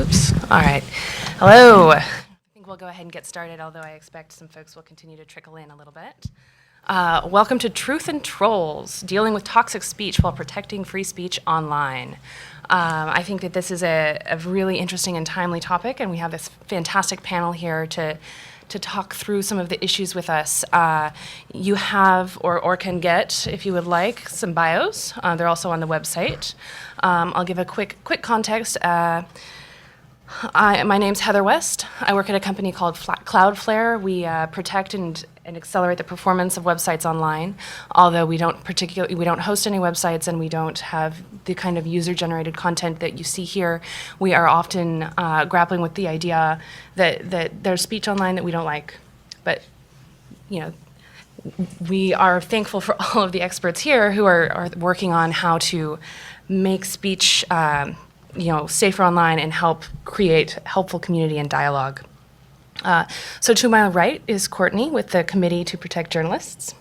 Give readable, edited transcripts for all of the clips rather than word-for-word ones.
Oops. All right. Hello. I think we'll go ahead and get started, although I expect some folks will continue to trickle in a little bit. Welcome to Truth and Trolls, dealing with toxic speech while protecting free speech online. I think that this is a really interesting and timely topic, and we have this fantastic panel here to talk through some of the issues with us. You have, or can get, if you would like, some bios. They're also on the website. I'll give a quick context. My name's Heather West. I work at a company called Cloudflare. We protect and accelerate the performance of websites online. Although we don't host any websites, and we don't have the kind of user-generated content that you see here. We are often grappling with the idea that there's speech online that we don't like, but we are thankful for all of the experts here who are working on how to make speech safer online and help create helpful community and dialogue. So to my right is Courtney with the Committee to Protect Journalists.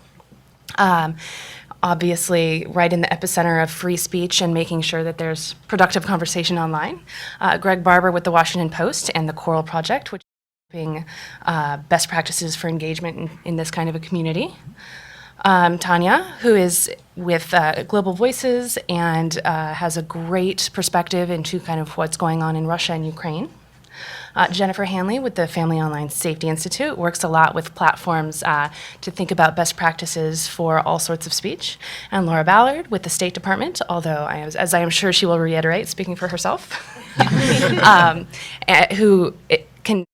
Obviously, right in the epicenter of free speech and making sure that there's productive conversation online. Greg Barber with the Washington Post and the Coral Project, which is developing best practices for engagement in this kind of a community. Tetyana, who is with Global Voices and has a great perspective into kind of what's going on in Russia and Ukraine. Jennifer Hanley with the Family Online Safety Institute works a lot with platforms to think about best practices for all sorts of speech. And Laura Ballard with the State Department, although, as I am sure she will reiterate, speaking for herself, who can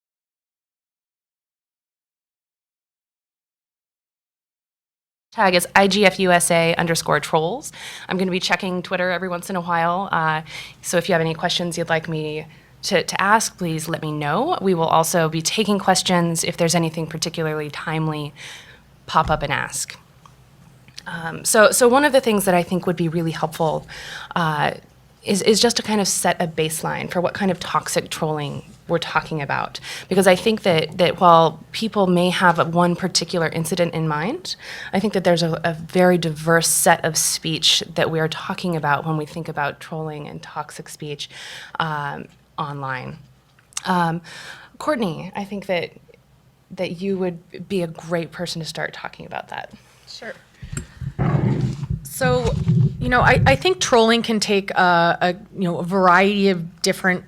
tag is IGF-USA _trolls. I'm going to be checking Twitter every once in a while, so if you have any questions you'd like me to ask, please let me know. We will also be taking questions. If there's anything particularly timely, pop up and ask. So one of the things that I think would be really helpful is just to kind of set a baseline for what kind of toxic trolling we're talking about. Because I think that while people may have one particular incident in mind, I think that there's a very diverse set of speech that we are talking about when we think about trolling and toxic speech online. Courtney, I think that you would be a great person to start talking about that. Sure. So, I think trolling can take a variety of different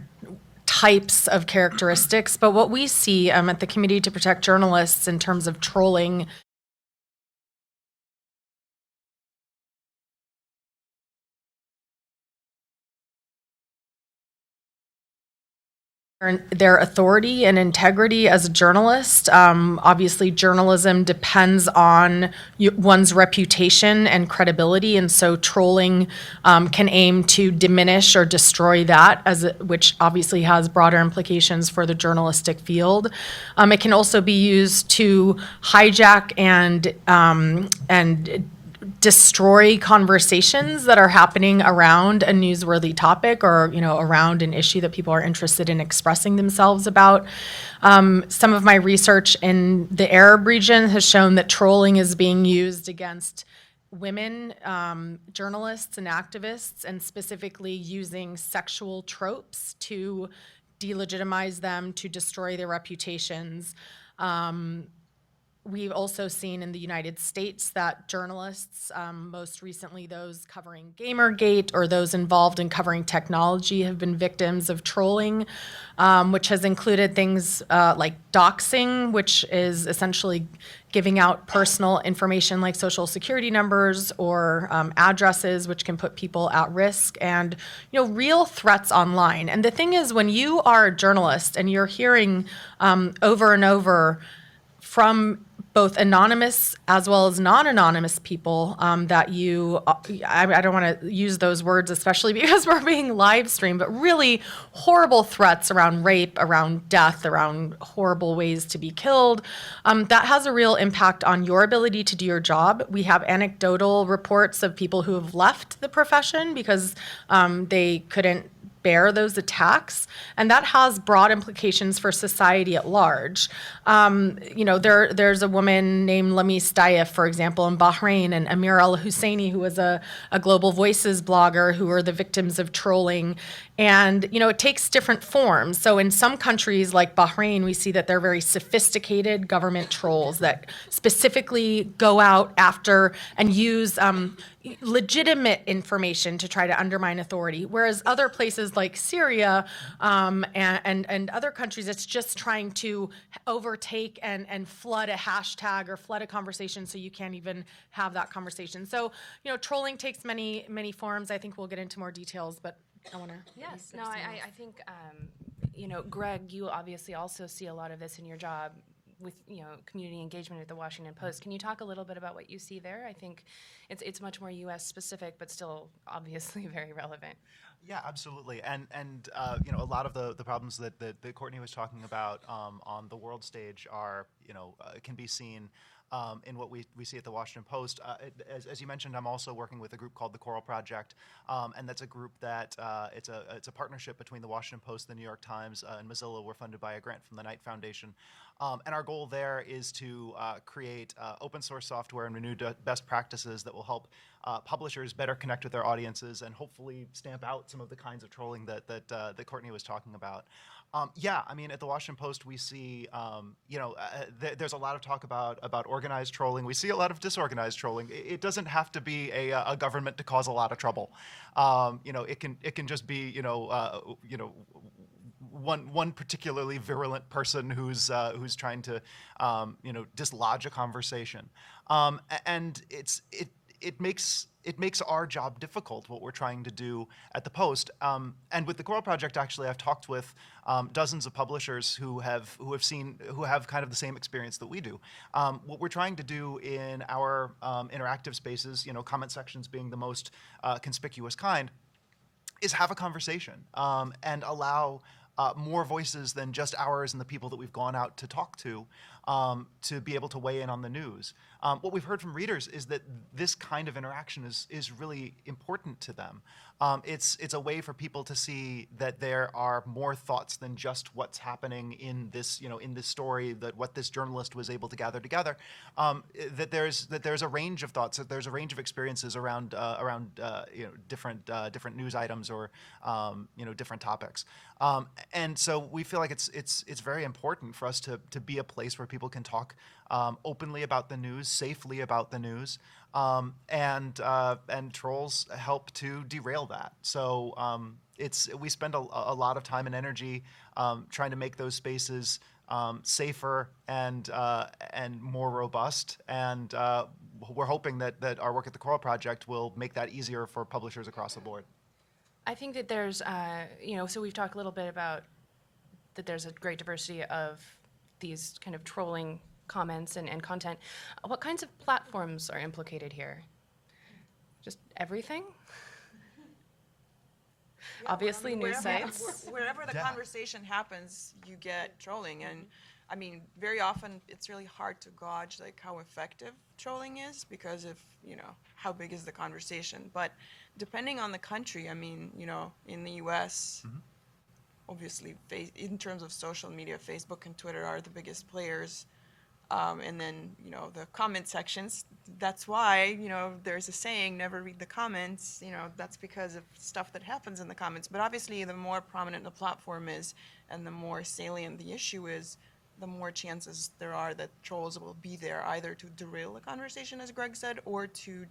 types of characteristics, but what we see at the Committee to Protect Journalists in terms of trolling their authority and integrity as a journalist. Obviously, journalism depends on one's reputation and credibility, and so trolling can aim to diminish or destroy that, which obviously has broader implications for the journalistic field. It can also be used to hijack and destroy conversations that are happening around a newsworthy topic or around an issue that people are interested in expressing themselves about. Some of my research in the Arab region has shown that trolling is being used against women journalists and activists, and specifically using sexual tropes to delegitimize them, to destroy their reputations. We've also seen in the United States that journalists, most recently those covering Gamergate or those involved in covering technology, have been victims of trolling, which has included things like doxing, which is essentially giving out personal information like social security numbers or addresses, which can put people at risk, and real threats online. And the thing is, when you are a journalist and you're hearing over and over from both anonymous as well as non-anonymous people that I don't want to use those words, especially because we're being live streamed, but really horrible threats around rape, around death, around horrible ways to be killed. That has a real impact on your ability to do your job. We have anecdotal reports of people who have left the profession because they couldn't bear those attacks, and that has broad implications for society at large. There's a woman named Lamis Dayef, for example, in Bahrain, and Amir al-Husseini, who was a Global Voices blogger, who are the victims of trolling. And, it takes different forms. So in some countries like Bahrain, we see that they're very sophisticated government trolls that specifically go out after and use legitimate information to try to undermine authority. Whereas other places like Syria and other countries, it's just trying to overtake and flood a hashtag or flood a conversation so you can't even have that conversation. So, trolling takes many, many forms. I think we'll get into more details, but I want to. Yes, no, I think, Greg, you obviously also see a lot of this in your job with, community engagement at the Washington Post. Can you talk a little bit about what you see there? I think it's much more U.S. specific, but still obviously very relevant. Yeah, absolutely. And a lot of the problems that Courtney was talking about on the world stage are, can be seen in what we see at the Washington Post. As you mentioned, I'm also working with a group called the Coral Project, and that's a group that it's a partnership between the Washington Post, the New York Times, and Mozilla. We're funded by a grant from the Knight Foundation. And our goal there is to create open source software and renewed best practices that will help publishers better connect with their audiences and hopefully stamp out some of the kinds of trolling that Courtney was talking about. Yeah, I mean, at the Washington Post, we see, there's a lot of talk about organized trolling. We see a lot of disorganized trolling. It doesn't have to be a government to cause a lot of trouble. It can just be, one particularly virulent person who's trying to, dislodge a conversation, and it makes our job difficult, what we're trying to do at the Post. And with the Coral Project, actually, I've talked with dozens of publishers who have kind of the same experience that we do. What we're trying to do in our interactive spaces, comment sections being the most conspicuous kind, is have a conversation and allow more voices than just ours and the people that we've gone out to talk to be able to weigh in on the news. What we've heard from readers is that this kind of interaction is really important to them. It's a way for people to see that there are more thoughts than just what's happening in this story, that what this journalist was able to gather together. That there's a range of thoughts, that there's a range of experiences around different news items or different topics. And so we feel like it's very important for us to be a place where people can talk openly about the news, safely about the news, and trolls help to derail that. So we spend a lot of time and energy trying to make those spaces safer and more robust, and we're hoping that our work at the Coral Project will make that easier for publishers across the board. I think that there's, so we've talked a little bit about that there's a great diversity of these kind of trolling comments and content. What kinds of platforms are implicated here? Just everything? Yeah, obviously, news sites. Wherever the conversation happens, you get trolling. And I mean, very often it's really hard to gauge like how effective trolling is because of, how big is the conversation. But depending on the country, I mean, in the US, obviously, in terms of social media, Facebook and Twitter are the biggest players. And then, the comment sections, that's why, there's a saying, never read the comments, that's because of stuff that happens in the comments. But obviously, the more prominent the platform is and the more salient the issue is, the more chances there are that trolls will be there either to derail the conversation, as Greg said, or to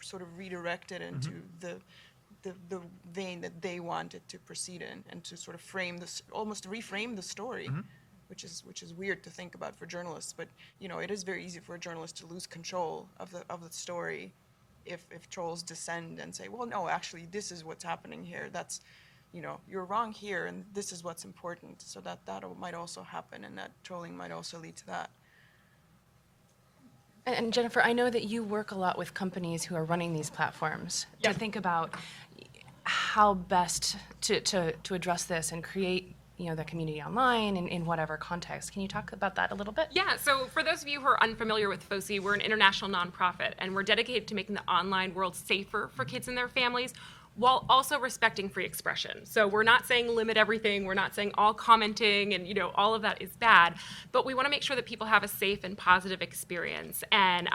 sort of redirect it into the vein that they want it to proceed in and to sort of almost reframe the story. Which is weird to think about for journalists, but it is very easy for a journalist to lose control of the story if trolls descend and say, well, no, actually, this is what's happening here. That's, you're wrong here, and this is what's important. So that might also happen, and that trolling might also lead to that. And Jennifer, I know that you work a lot with companies who are running these platforms to think about how best to address this and create the community online in whatever context. Can you talk about that a little bit? Yeah, so for those of you who are unfamiliar with FOSI, we're an international nonprofit, and we're dedicated to making the online world safer for kids and their families. while also respecting free expression. So we're not saying limit everything, we're not saying all commenting and all of that is bad, but we want to make sure that people have a safe and positive experience. And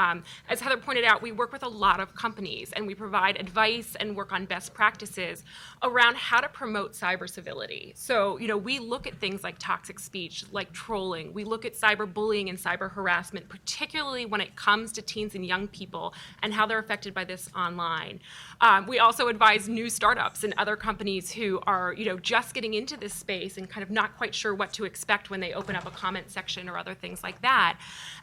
as Heather pointed out, we work with a lot of companies and we provide advice and work on best practices around how to promote cyber civility. So, we look at things like toxic speech, like trolling. We look at cyberbullying and cyber harassment, particularly when it comes to teens and young people and how they're affected by this online. We also advise new startups and other companies who are, just getting into this space and kind of not quite sure what to expect when they open up a comment section or other things like that.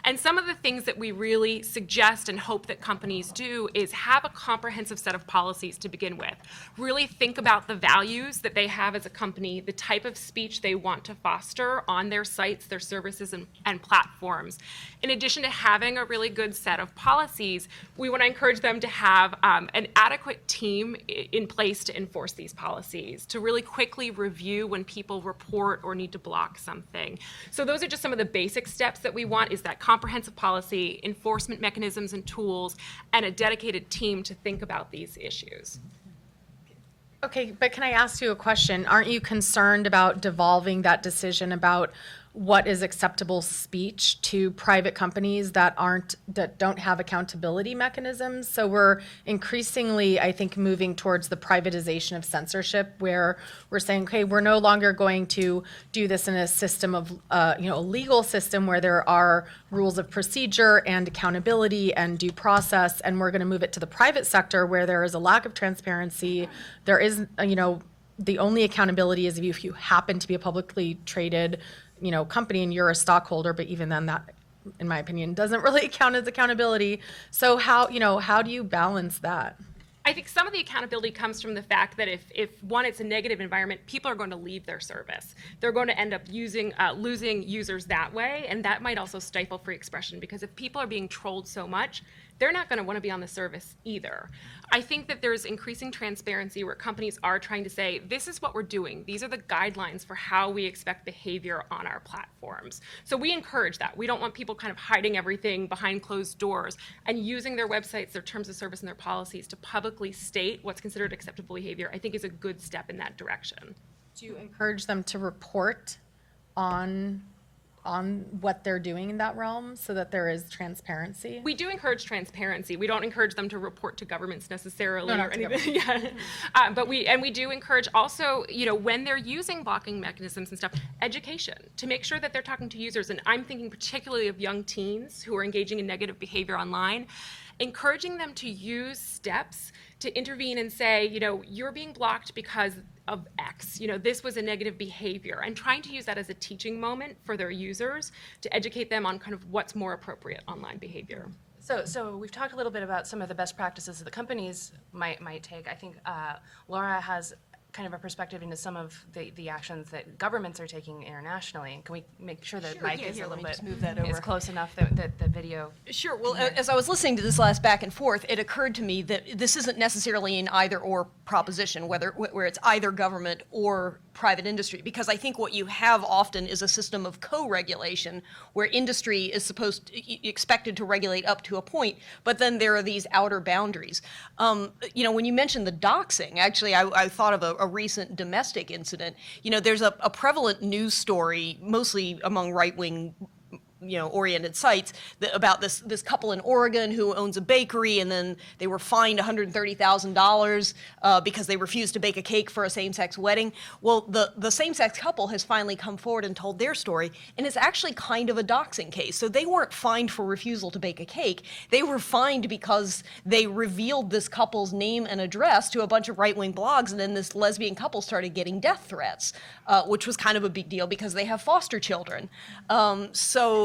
And some of the things that we really suggest and hope that companies do is have a comprehensive set of policies to begin with. Really think about the values that they have as a company, the type of speech they want to foster on their sites, their services, and platforms. In addition to having a really good set of policies, we want to encourage them to have an adequate team in place to enforce these policies, to really quickly review when people report or need to block something. So those are just some of the basic steps that we want, is that comprehensive policy, enforcement mechanisms and tools, and a dedicated team to think about these issues. Okay, but can I ask you a question? Aren't you concerned about devolving that decision about what is acceptable speech to private companies that don't have accountability mechanisms? So we're increasingly, I think, moving towards the privatization of censorship, where we're saying, okay, we're no longer going to do this in a system of, a legal system where there are rules of procedure and accountability and due process, and we're going to move it to the private sector where there is a lack of transparency. There is, the only accountability is if you happen to be a publicly traded company and you're a stockholder, but even then that, in my opinion, doesn't really count as accountability. So how do you balance that? I think some of the accountability comes from the fact that if one, it's a negative environment, people are going to leave their service. They're going to end up losing users that way, and that might also stifle free expression, because if people are being trolled so much, they're not going to want to be on the service either. I think that there's increasing transparency where companies are trying to say, this is what we're doing. These are the guidelines for how we expect behavior on our platforms. So we encourage that. We don't want people kind of hiding everything behind closed doors, and using their websites, their terms of service, and their policies to publicly state what's considered acceptable behavior, I think is a good step in that direction. Do you encourage them to report on what they're doing in that realm so that there is transparency? We do encourage transparency. We don't encourage them to report to governments necessarily No, or not to anything. But we do encourage also, when they're using blocking mechanisms and stuff, education to make sure that they're talking to users. And I'm thinking particularly of young teens who are engaging in negative behavior online, encouraging them to use steps to intervene and say, you're being blocked because of X, this was a negative behavior, and trying to use that as a teaching moment for their users to educate them on kind of what's more appropriate online behavior. So we've talked a little bit about some of the best practices that the companies might take. I think Laura has kind of a perspective into some of the actions that governments are taking internationally. Can we make sure that Mike is a little bit is close enough that the video? Sure. Well, as I was listening to this last back and forth, it occurred to me that this isn't necessarily an either-or proposition, where it's either government or private industry, because I think what you have often is a system of co-regulation where industry is expected to regulate up to a point, but then there are these outer boundaries. When you mentioned the doxing, actually, I thought of a recent domestic incident. There's a prevalent news story, mostly among right-wing oriented sites about this couple in Oregon who owns a bakery, and then they were fined $130,000 because they refused to bake a cake for a same-sex wedding. Well, the same-sex couple has finally come forward and told their story, and it's actually kind of a doxing case. So they weren't fined for refusal to bake a cake. They were fined because they revealed this couple's name and address to a bunch of right-wing blogs, and then this lesbian couple started getting death threats, which was kind of a big deal because they have foster children.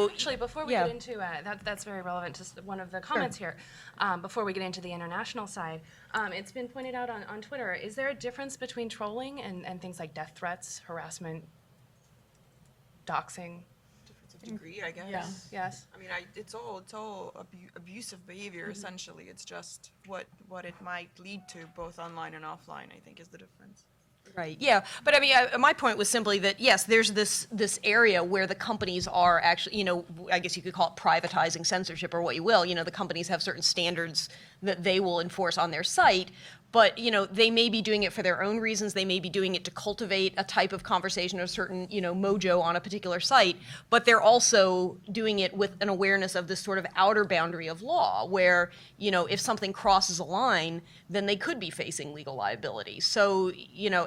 Actually, before we get into that's very relevant to one of the comments here. Before we get into the international side, it's been pointed out on Twitter. Is there a difference between trolling and things like death threats, harassment, doxing? Difference of degree, I guess. Yeah. Yes. I mean, it's all abusive behavior. Essentially, it's just what it might lead to, both online and offline, I think, is the difference. Right. Yeah. But I mean, my point was simply that, yes, there's this area where the companies are actually, I guess you could call it privatizing censorship or what you will. The companies have certain standards that they will enforce on their site. but they may be doing it for their own reasons. They may be doing it to cultivate a type of conversation or a certain mojo on a particular site, but they're also doing it with an awareness of this sort of outer boundary of law where if something crosses a line, then they could be facing legal liability. So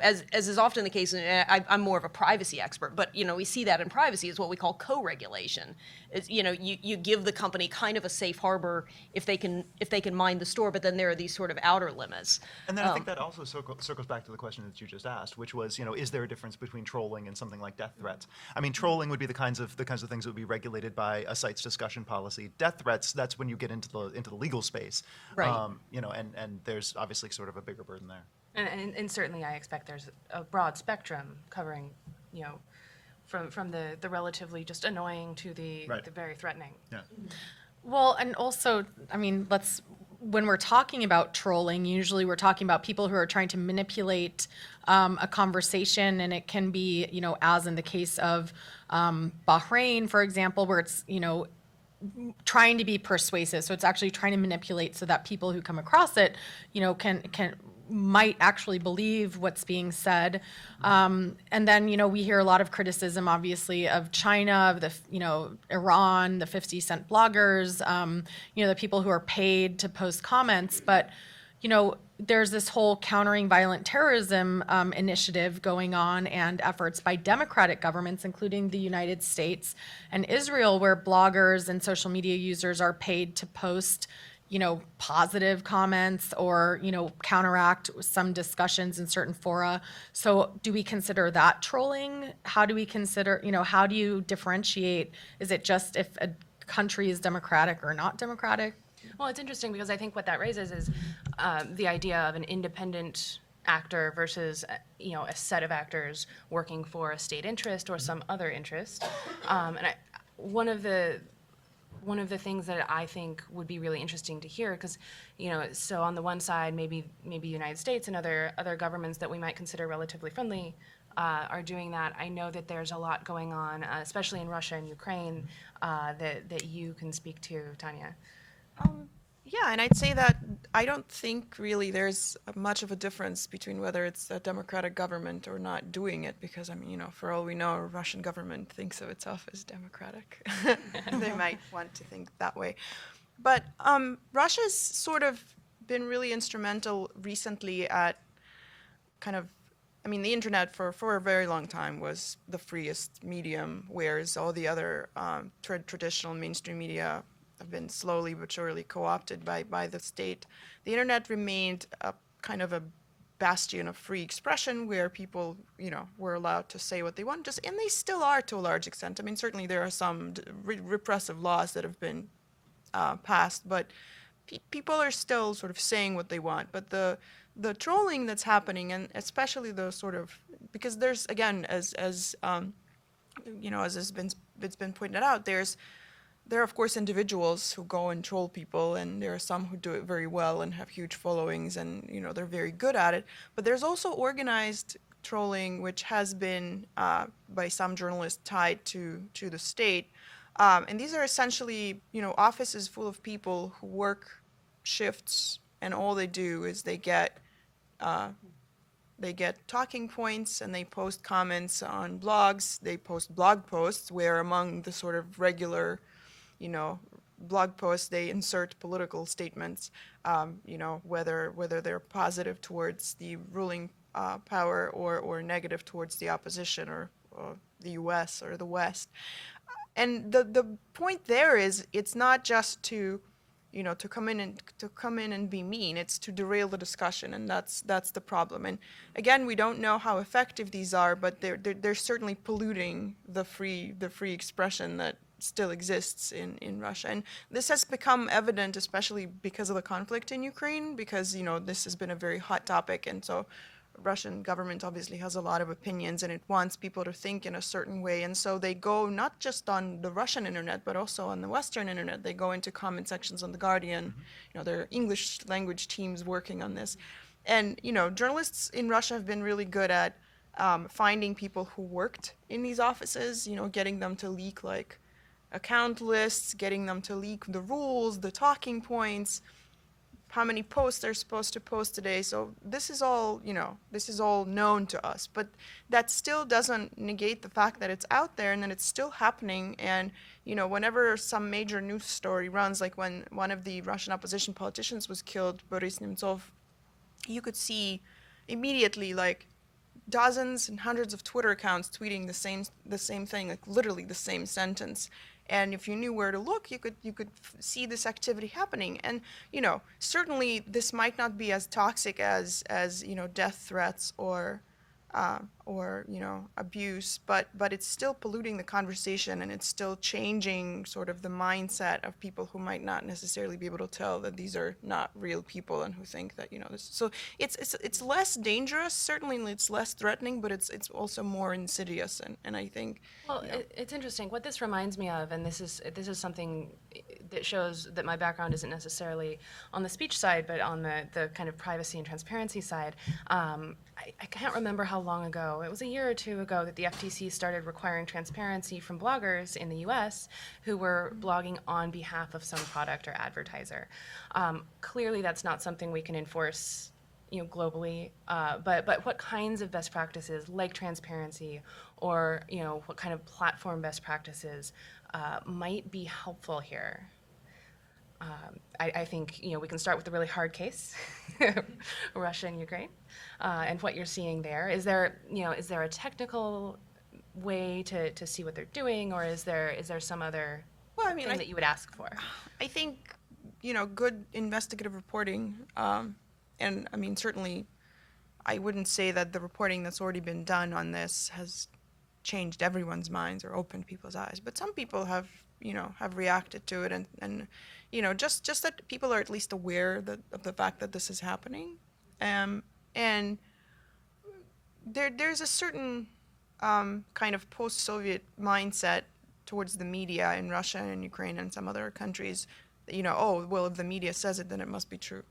as is often the case, and I'm more of a privacy expert, but we see that in privacy is what we call co-regulation. It's, you give the company kind of a safe harbor if they can mind the store, but then there are these sort of outer limits. And then I think that also circles back to the question that you just asked, which was, is there a difference between trolling and something like death threats? I mean, trolling would be the kinds of things that would be regulated by a site's discussion policy. Death threats, that's when you get into the legal space. Right. And there's obviously sort of a bigger burden there. And certainly I expect there's a broad spectrum covering, from the relatively just annoying to the very threatening. Yeah. Well, and also, I mean, when we're talking about trolling, usually we're talking about people who are trying to manipulate a conversation, and it can be, as in the case of Bahrain, for example, where it's, trying to be persuasive. So it's actually trying to manipulate so that people who come across it, might actually believe what's being said. And then, we hear a lot of criticism, obviously, of China, of the, Iran, the 50-cent bloggers, the people who are paid to post comments. But, there's this whole countering violent terrorism initiative going on and efforts by democratic governments, including the United States and Israel, where bloggers and social media users are paid to post positive comments or, counteract some discussions in certain fora. So do we consider that trolling? How do we consider, how do you differentiate? Is it just if a country is democratic or not democratic? Well, it's interesting because I think what that raises is the idea of an independent actor versus, a set of actors working for a state interest or some other interest. One of the things that I think would be really interesting to hear, because, so on the one side, maybe United States and other governments that we might consider relatively friendly are doing that. I know that there's a lot going on, especially in Russia and Ukraine, that you can speak to, Tanya. Yeah, and I'd say that I don't think really there's much of a difference between whether it's a democratic government or not doing it, because, for all we know, a Russian government thinks of itself as democratic. They might want to think that way. But Russia's sort of been really instrumental recently at the internet for a very long time was the freest medium, whereas all the other traditional mainstream media have been slowly but surely co-opted by the state. The internet remained a kind of a bastion of free expression where people, were allowed to say what they want, and they still are to a large extent. I mean, certainly there are some repressive laws that have been passed, but people are still sort of saying what they want. But the trolling that's happening, and especially the sort of, because there's, again, as it's been pointed out, there are, of course, individuals who go and troll people, and there are some who do it very well and have huge followings, and, they're very good at it. But there's also organized trolling, which has been, by some journalists, tied to the state. And these are essentially, offices full of people who work shifts, and all they do is they get talking points, and they post comments on blogs. They post blog posts where, among the sort of regular blog posts, they insert political statements, whether they're positive towards the ruling power or negative towards the opposition or the U.S. or the West. And the point there is, it's not just to come in and be mean. It's to derail the discussion, and that's the problem. And again, we don't know how effective these are, but they're certainly polluting the free expression that still exists in Russia. And this has become evident, especially because of the conflict in Ukraine, because, this has been a very hot topic. And so Russian government obviously has a lot of opinions, and it wants people to think in a certain way. And so they go not just on the Russian internet, but also on the Western internet. They go into comment sections on The Guardian. There are English language teams working on this. And, journalists in Russia have been really good at finding people who worked in these offices, getting them to leak, account lists, getting them to leak the rules, the talking points, how many posts they're supposed to post today. So this is all, this is all known to us. But that still doesn't negate the fact that it's out there and that it's still happening. And, whenever some major news story runs, like when one of the Russian opposition politicians was killed, Boris Nemtsov, you could see immediately like dozens and hundreds of Twitter accounts tweeting the same thing, like literally the same sentence. And if you knew where to look, you could see this activity happening. And certainly this might not be as toxic as death threats or abuse, but it's still polluting the conversation, and it's still changing sort of the mindset of people who might not necessarily be able to tell that these are not real people, and who think that this. So it's less dangerous, certainly it's less threatening, but it's also more insidious, and I think. Well, it's interesting. What this reminds me of, and this is something that shows that my background isn't necessarily on the speech side, but on the kind of privacy and transparency side. I can't remember how long ago, it was a year or two ago, that the FTC started requiring transparency from bloggers in the US who were blogging on behalf of some product or advertiser. Clearly that's not something we can enforce globally, but what kinds of best practices like transparency, or what kind of platform best practices might be helpful here? I think we can start with the really hard case, Russia and Ukraine, and what you're seeing there. Is there a technical way to see what they're doing, or is there some other thing that you would ask for? I think good investigative reporting, and certainly I wouldn't say that the reporting that's already been done on this has changed everyone's minds or opened people's eyes, but some people have reacted to it, and just that people are at least aware of the fact that this is happening, and there's a certain kind of post-Soviet mindset towards the media in Russia and Ukraine and some other countries. If the media says it, then it must be true.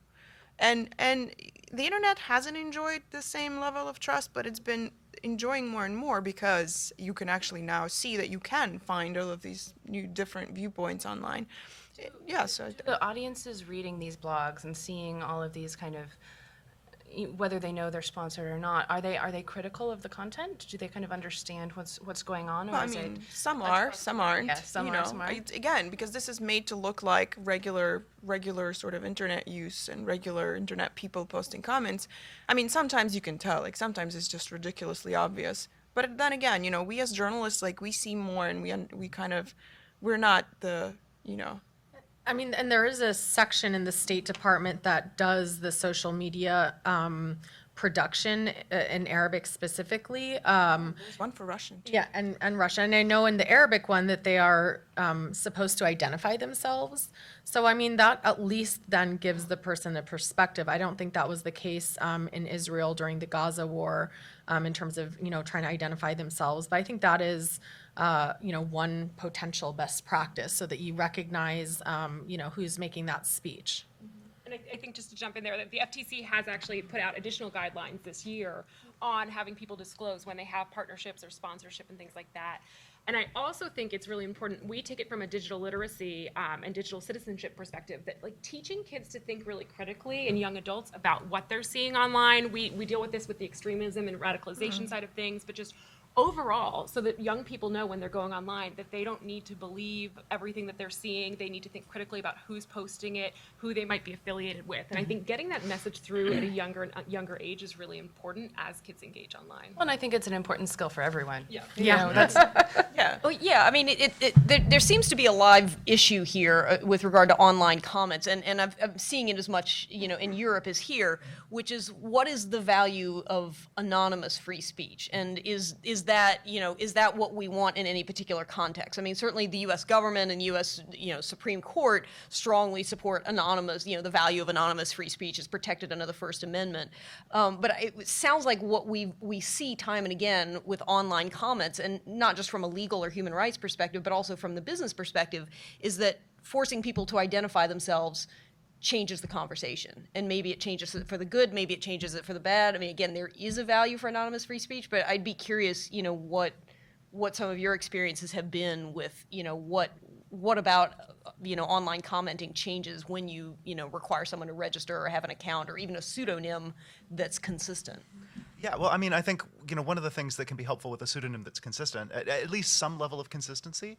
And the internet hasn't enjoyed the same level of trust, but it's been enjoying more and more, because you can actually now see that you can find all of these new different viewpoints online. So the audiences reading these blogs and seeing all of these kind of, whether they know they're sponsored or not, are they critical of the content? Do they kind of understand what's going on? Or some are, some aren't. Yes, some are, some aren't. Again, because this is made to look like regular sort of internet use and regular internet people posting comments. Sometimes you can tell, like sometimes it's just ridiculously obvious. But then again, we as journalists, like we see more, and we're not the, And there is a section in the State Department that does the social media production in Arabic specifically. There's one for Russian too. Yeah, and Russia. And I know in the Arabic one that they are supposed to identify themselves. So, that at least then gives the person a perspective. I don't think that was the case in Israel during the Gaza war in terms of, trying to identify themselves. But I think that is, one potential best practice, so that you recognize, who's making that speech. And I think, just to jump in there, that the FTC has actually put out additional guidelines this year on having people disclose when they have partnerships or sponsorship and things like that. And I also think it's really important, we take it from a digital literacy and digital citizenship perspective, that like teaching kids to think really critically, and young adults, about what they're seeing online. We deal with this with the extremism and radicalization side of things, but just overall, so that young people know when they're going online that they don't need to believe everything that they're seeing. They need to think critically about who's posting it, who they might be affiliated with. And I think getting that message through at a younger age is really important as kids engage online. Well, and I think it's an important skill for everyone. Yeah. Yeah. Well, yeah. There seems to be a live issue here with regard to online comments, and I'm seeing it as much, in Europe as here, which is, what is the value of anonymous free speech, and is that what we want in any particular context? Certainly the U.S. government and U.S. Supreme Court strongly support anonymous. The value of anonymous free speech is protected under the First Amendment. But it sounds like what we see time and again with online comments, and not just from a legal or human rights perspective, but also from the business perspective, is that forcing people to identify themselves changes the conversation. And maybe it changes it for the good, maybe it changes it for the bad. Again, there is a value for anonymous free speech, but I'd be curious, what some of your experiences have been with, what about, online commenting changes when you, require someone to register or have an account or even a pseudonym that's consistent? Yeah, well, I mean, I think one of the things that can be helpful with a pseudonym that's consistent, at least some level of consistency,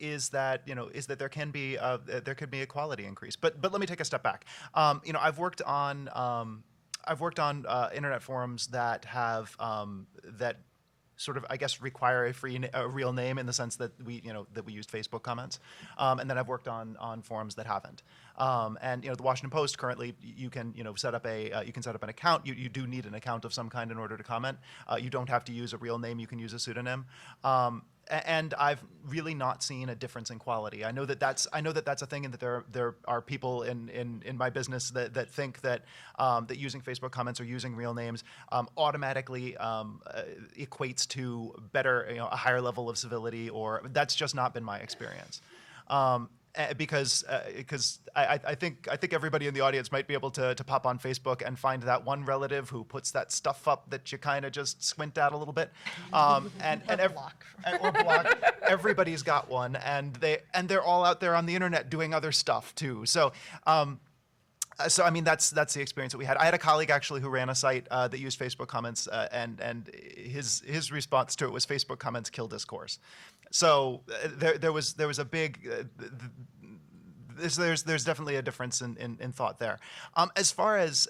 is that there can be a quality increase. But let me take a step back. I've worked on internet forums that have that sort of, I guess, require a real name in the sense that we used Facebook comments, and then I've worked on forums that haven't. And the Washington Post currently, you can set up an account. You do need an account of some kind in order to comment. You don't have to use a real name. You can use a pseudonym. And I've really not seen a difference in quality. I know that that's a thing, and that there are people in my business that think that that using Facebook comments or using real names automatically equates to better, a higher level of civility, or that's just not been my experience. Because I think everybody in the audience might be able to pop on Facebook and find that one relative who puts that stuff up that you kind of just squint at a little bit, or block. Everybody's got one, and they're all out there on the internet doing other stuff too. So. So I mean, that's the experience that we had. I had a colleague actually who ran a site that used Facebook comments, and his response to it was Facebook comments kill discourse. So there was a big. There's definitely a difference in thought there. As far as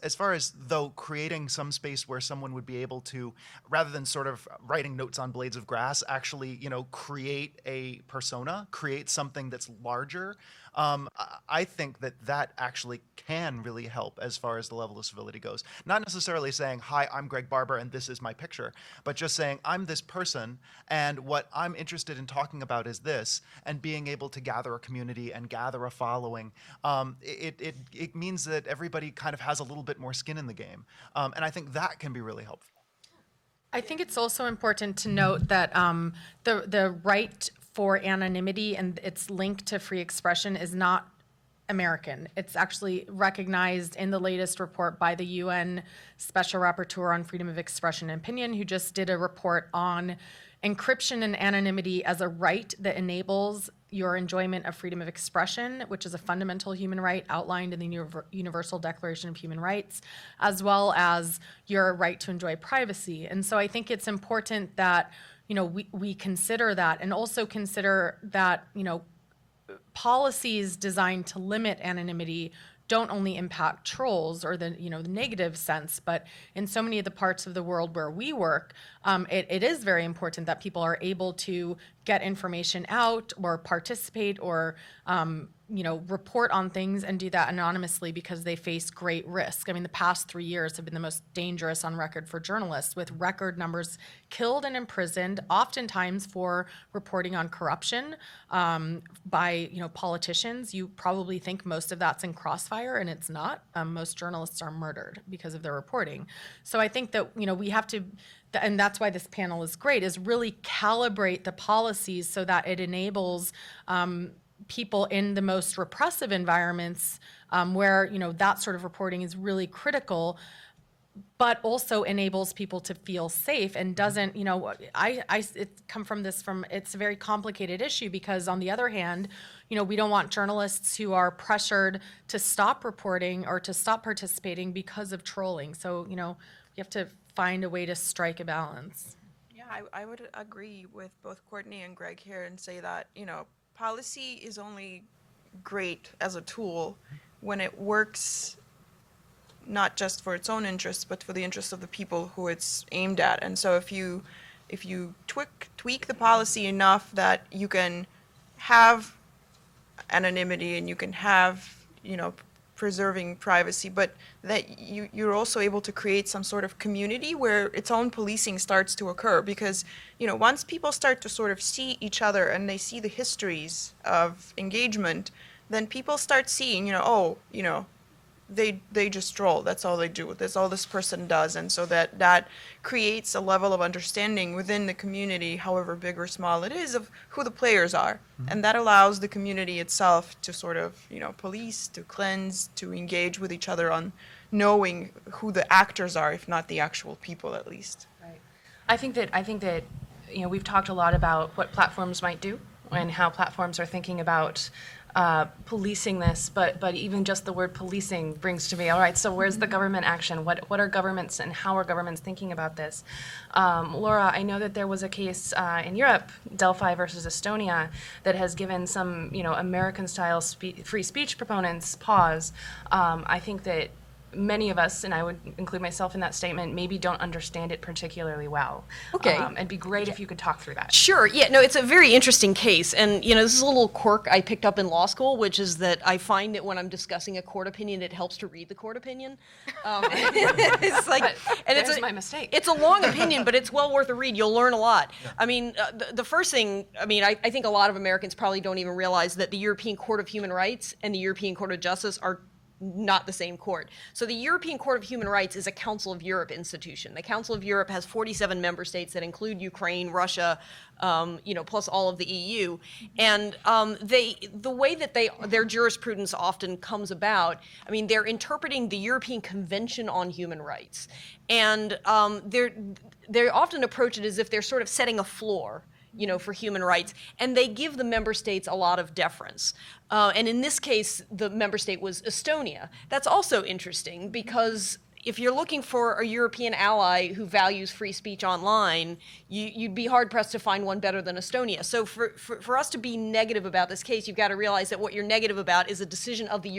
though creating some space where someone would be able to, rather than sort of writing notes on blades of grass, actually create a persona, create something that's larger. I think that actually can really help as far as the level of civility goes. Not necessarily saying, "Hi, I'm Greg Barber and this is my picture," but just saying, "I'm this person and what I'm interested in talking about is this," and being able to gather a community and gather a following. It means that everybody kind of has a little bit more skin in the game, and I think that can be really helpful. I think it's also important to note that the right for anonymity and its link to free expression is not American. It's actually recognized in the latest report by the UN Special Rapporteur on Freedom of Expression and Opinion, who just did a report on encryption and anonymity as a right that enables your enjoyment of freedom of expression, which is a fundamental human right outlined in the Universal Declaration of Human Rights, as well as your right to enjoy privacy. And so I think it's important that we consider that, and also consider that policies designed to limit anonymity don't only impact trolls or the negative sense, but in so many of the parts of the world where we work, it is very important that people are able to get information out or participate or report on things and do that anonymously because they face great risk. I mean, the past 3 years have been the most dangerous on record for journalists, with record numbers killed and imprisoned, oftentimes for reporting on corruption by politicians. You probably think most of that's in crossfire, and it's not. Most journalists are murdered because of their reporting. So I think that we have to, and that's why this panel is great, is really calibrate the policies so that it enables people in the most repressive environments where that sort of reporting is really critical, but also enables people to feel safe and doesn't, it's a very complicated issue because on the other hand, we don't want journalists who are pressured to stop reporting or to stop participating because of trolling. So, we have to find a way to strike a balance. Yeah, I would agree with both Courtney and Greg here and say that, policy is only great as a tool when it works not just for its own interests, but for the interests of the people who it's aimed at. And so if you tweak the policy enough that you can have anonymity and you can have, preserving privacy, but that you're also able to create some sort of community where its own policing starts to occur. Because, once people start to sort of see each other and they see the histories of engagement, then people start seeing, they just troll. That's all they do. That's all this person does. And so that creates a level of understanding within the community, however big or small it is, of who the players are. Mm-hmm. And that allows the community itself to sort of, police, to cleanse, to engage with each other on knowing who the actors are, if not the actual people at least. Right. I think that we've talked a lot about what platforms might do and how platforms are thinking about policing this, but even just the word policing brings to me, all right, so where's the government action? What are governments and how are governments thinking about this? Laura, I know that there was a case in Europe, Delphi versus Estonia, that has given some, American-style free speech proponents pause. I think that many of us, and I would include myself in that statement, maybe don't understand it particularly well. Okay. It'd be great if you could talk through that. Sure. Yeah. No, it's a very interesting case, and this is a little quirk I picked up in law school, which is that I find that when I'm discussing a court opinion, it helps to read the court opinion. It's like, and There's my mistake. It's a long opinion, but it's well worth a read. You'll learn a lot. Yeah. I mean, the first thing, I think a lot of Americans probably don't even realize that the European Court of Human Rights and the European Court of Justice are not the same court. So the European Court of Human Rights is a Council of Europe institution. The Council of Europe has 47 member states that include Ukraine, Russia, plus all of the EU. And the way that their jurisprudence often comes about, they're interpreting the European Convention on Human Rights. And they often approach it as if they're sort of setting a floor, for human rights, and they give the member states a lot of deference. And in this case, the member state was Estonia. That's also interesting because if you're looking for a European ally who values free speech online, you'd be hard-pressed to find one better than Estonia. So for us to be negative about this case, you've got to realize that what you're negative about is a decision of the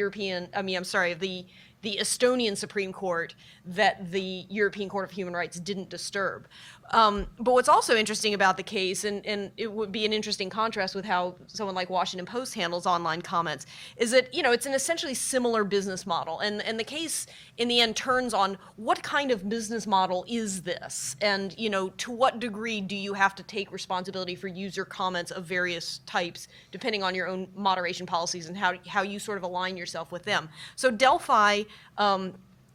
the Estonian Supreme Court that the European Court of Human Rights didn't disturb. But what's also interesting about the case, and it would be an interesting contrast with how someone like Washington Post handles online comments, is that, it's an essentially similar business model. And the case, in the end, turns on what kind of business model is this? And, to what degree do you have to take responsibility for user comments of various types, depending on your own moderation policies and how you sort of align yourself with them. So Delphi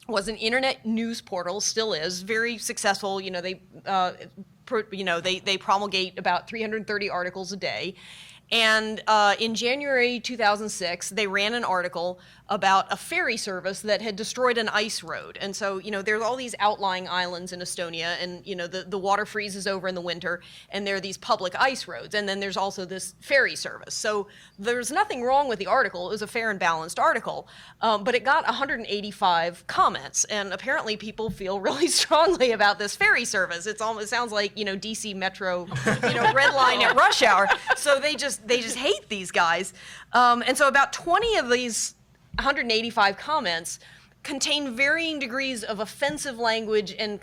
was an internet news portal, still is, very successful. They promulgate about 330 articles a day. And in January 2006, they ran an article about a ferry service that had destroyed an ice road. And so, there's all these outlying islands in Estonia, and, the water freezes over in the winter, and there are these public ice roads. And then there's also this ferry service. So there's nothing wrong with the article. It was a fair and balanced article. But it got 185 comments. And apparently people feel really strongly about this ferry service. It sounds like, DC Metro, red line at rush hour. So they just hate these guys. And so about 20 of these 185 comments contain varying degrees of offensive language and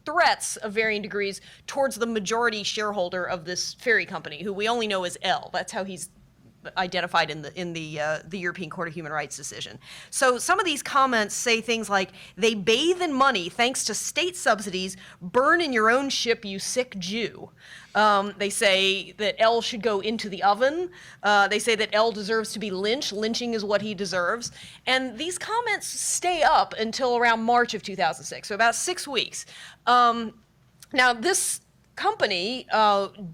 threats of varying degrees towards the majority shareholder of this ferry company, who we only know as L. That's how he's identified in the European Court of Human Rights decision. So some of these comments say things like, they bathe in money thanks to state subsidies, burn in your own ship, you sick Jew. They say that L should go into the oven. They say that L deserves to be lynched. Lynching is what he deserves. And these comments stay up until around March of 2006, so about 6 weeks. Now, this company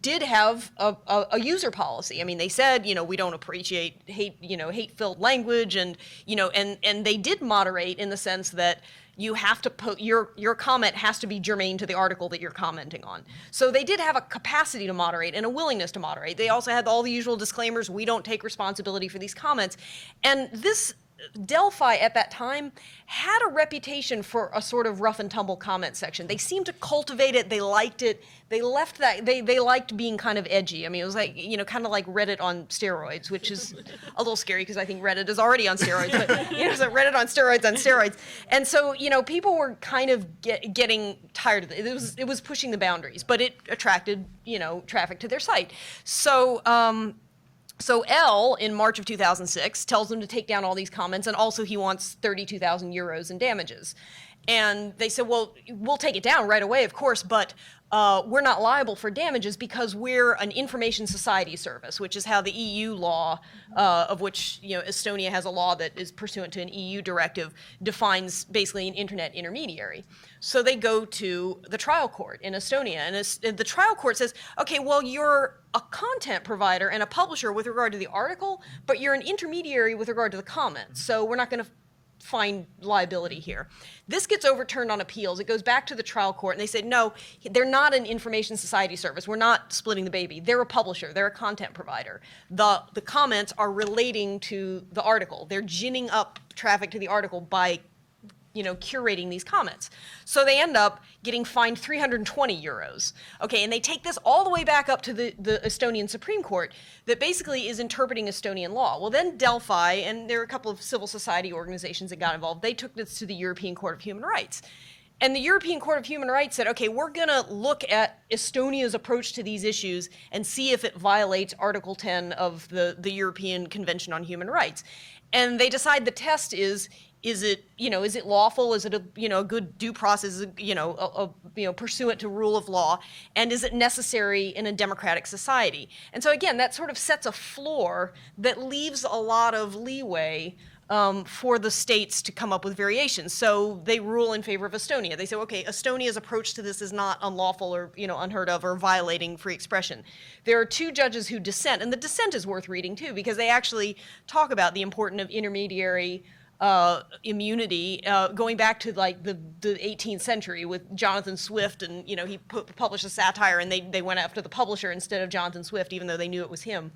did have a user policy. They said, we don't appreciate hate-filled language, and and they did moderate in the sense that you have to put your comment has to be germane to the article that you're commenting on. So they did have a capacity to moderate and a willingness to moderate. They also had all the usual disclaimers: we don't take responsibility for these comments. And this Delphi at that time had a reputation for a sort of rough and tumble comment section. They seemed to cultivate it. They liked it. They left that. They liked being kind of edgy. It was like, kind of like Reddit on steroids, which is a little scary because I think Reddit is already on steroids. But so Reddit on steroids. And so people were kind of getting tired of it. It was pushing the boundaries, but it attracted traffic to their site. So L, in March of 2006, tells them to take down all these comments, and also he wants 32,000 euros in damages. And they said, well, we'll take it down right away, of course, but we're not liable for damages because we're an information society service, which is how the EU law, of which Estonia has a law that is pursuant to an EU directive, defines basically an internet intermediary. So they go to the trial court in Estonia, and the trial court says, okay, well, you're a content provider and a publisher with regard to the article, but you're an intermediary with regard to the comments. So we're not going to find liability here. This gets overturned on appeals. It goes back to the trial court, and they said, no, they're not an information society service. We're not splitting the baby. They're a publisher. They're a content provider. The comments are relating to the article. They're ginning up traffic to the article by curating these comments. So they end up getting fined 320 euros. Okay, and they take this all the way back up to the Estonian Supreme Court that basically is interpreting Estonian law. Well, then Delphi, and there are a couple of civil society organizations that got involved, they took this to the European Court of Human Rights. And the European Court of Human Rights said, okay, we're going to look at Estonia's approach to these issues and see if it violates Article 10 of the European Convention on Human Rights. And they decide the test is it lawful? Is it a good due process? Pursuant to rule of law, and is it necessary in a democratic society? And so again, that sort of sets a floor that leaves a lot of leeway for the states to come up with variations. So they rule in favor of Estonia. They say, okay, Estonia's approach to this is not unlawful or unheard of or violating free expression. There are 2 judges who dissent, and the dissent is worth reading too, because they actually talk about the importance of intermediary immunity, going back to like the 18th century with Jonathan Swift, and he published a satire, and they went after the publisher instead of Jonathan Swift, even though they knew it was him.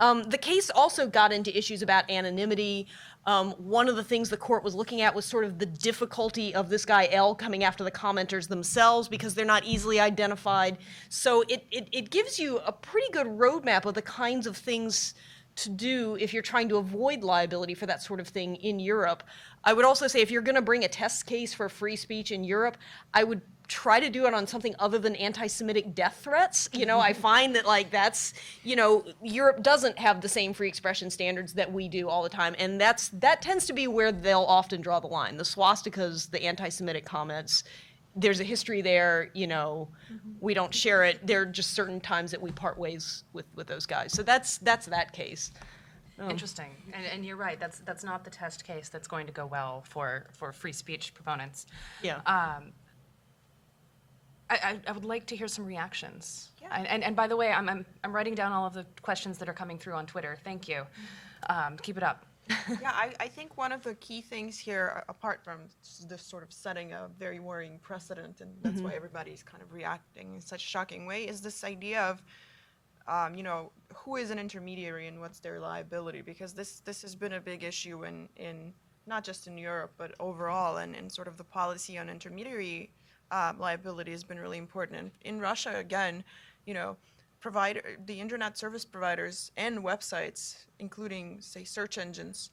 The case also got into issues about anonymity. One of the things the court was looking at was sort of the difficulty of this guy L coming after the commenters themselves because they're not easily identified. So it gives you a pretty good roadmap of the kinds of things to do if you're trying to avoid liability for that sort of thing in Europe. I would also say if you're going to bring a test case for free speech in Europe, I would try to do it on something other than anti-Semitic death threats. I find that that's, Europe doesn't have the same free expression standards that we do all the time, and that tends to be where they'll often draw the line. The swastikas, the anti-Semitic comments, there's a history there, we don't share it. There are just certain times that we part ways with those guys. So that's that case. Interesting, and you're right. That's not the test case that's going to go well for free speech proponents. Yeah. I would like to hear some reactions. Yeah. And by the way, I'm writing down all of the questions that are coming through on Twitter. Thank you. Keep it up. Yeah, I think one of the key things here, apart from this sort of setting a very worrying precedent, and that's why everybody's kind of reacting in such a shocking way, is this idea of, who is an intermediary and what's their liability? Because this has been a big issue in not just in Europe, but overall, and sort of the policy on intermediary liability has been really important. And in Russia, again, the internet service providers and websites, including, say, search engines,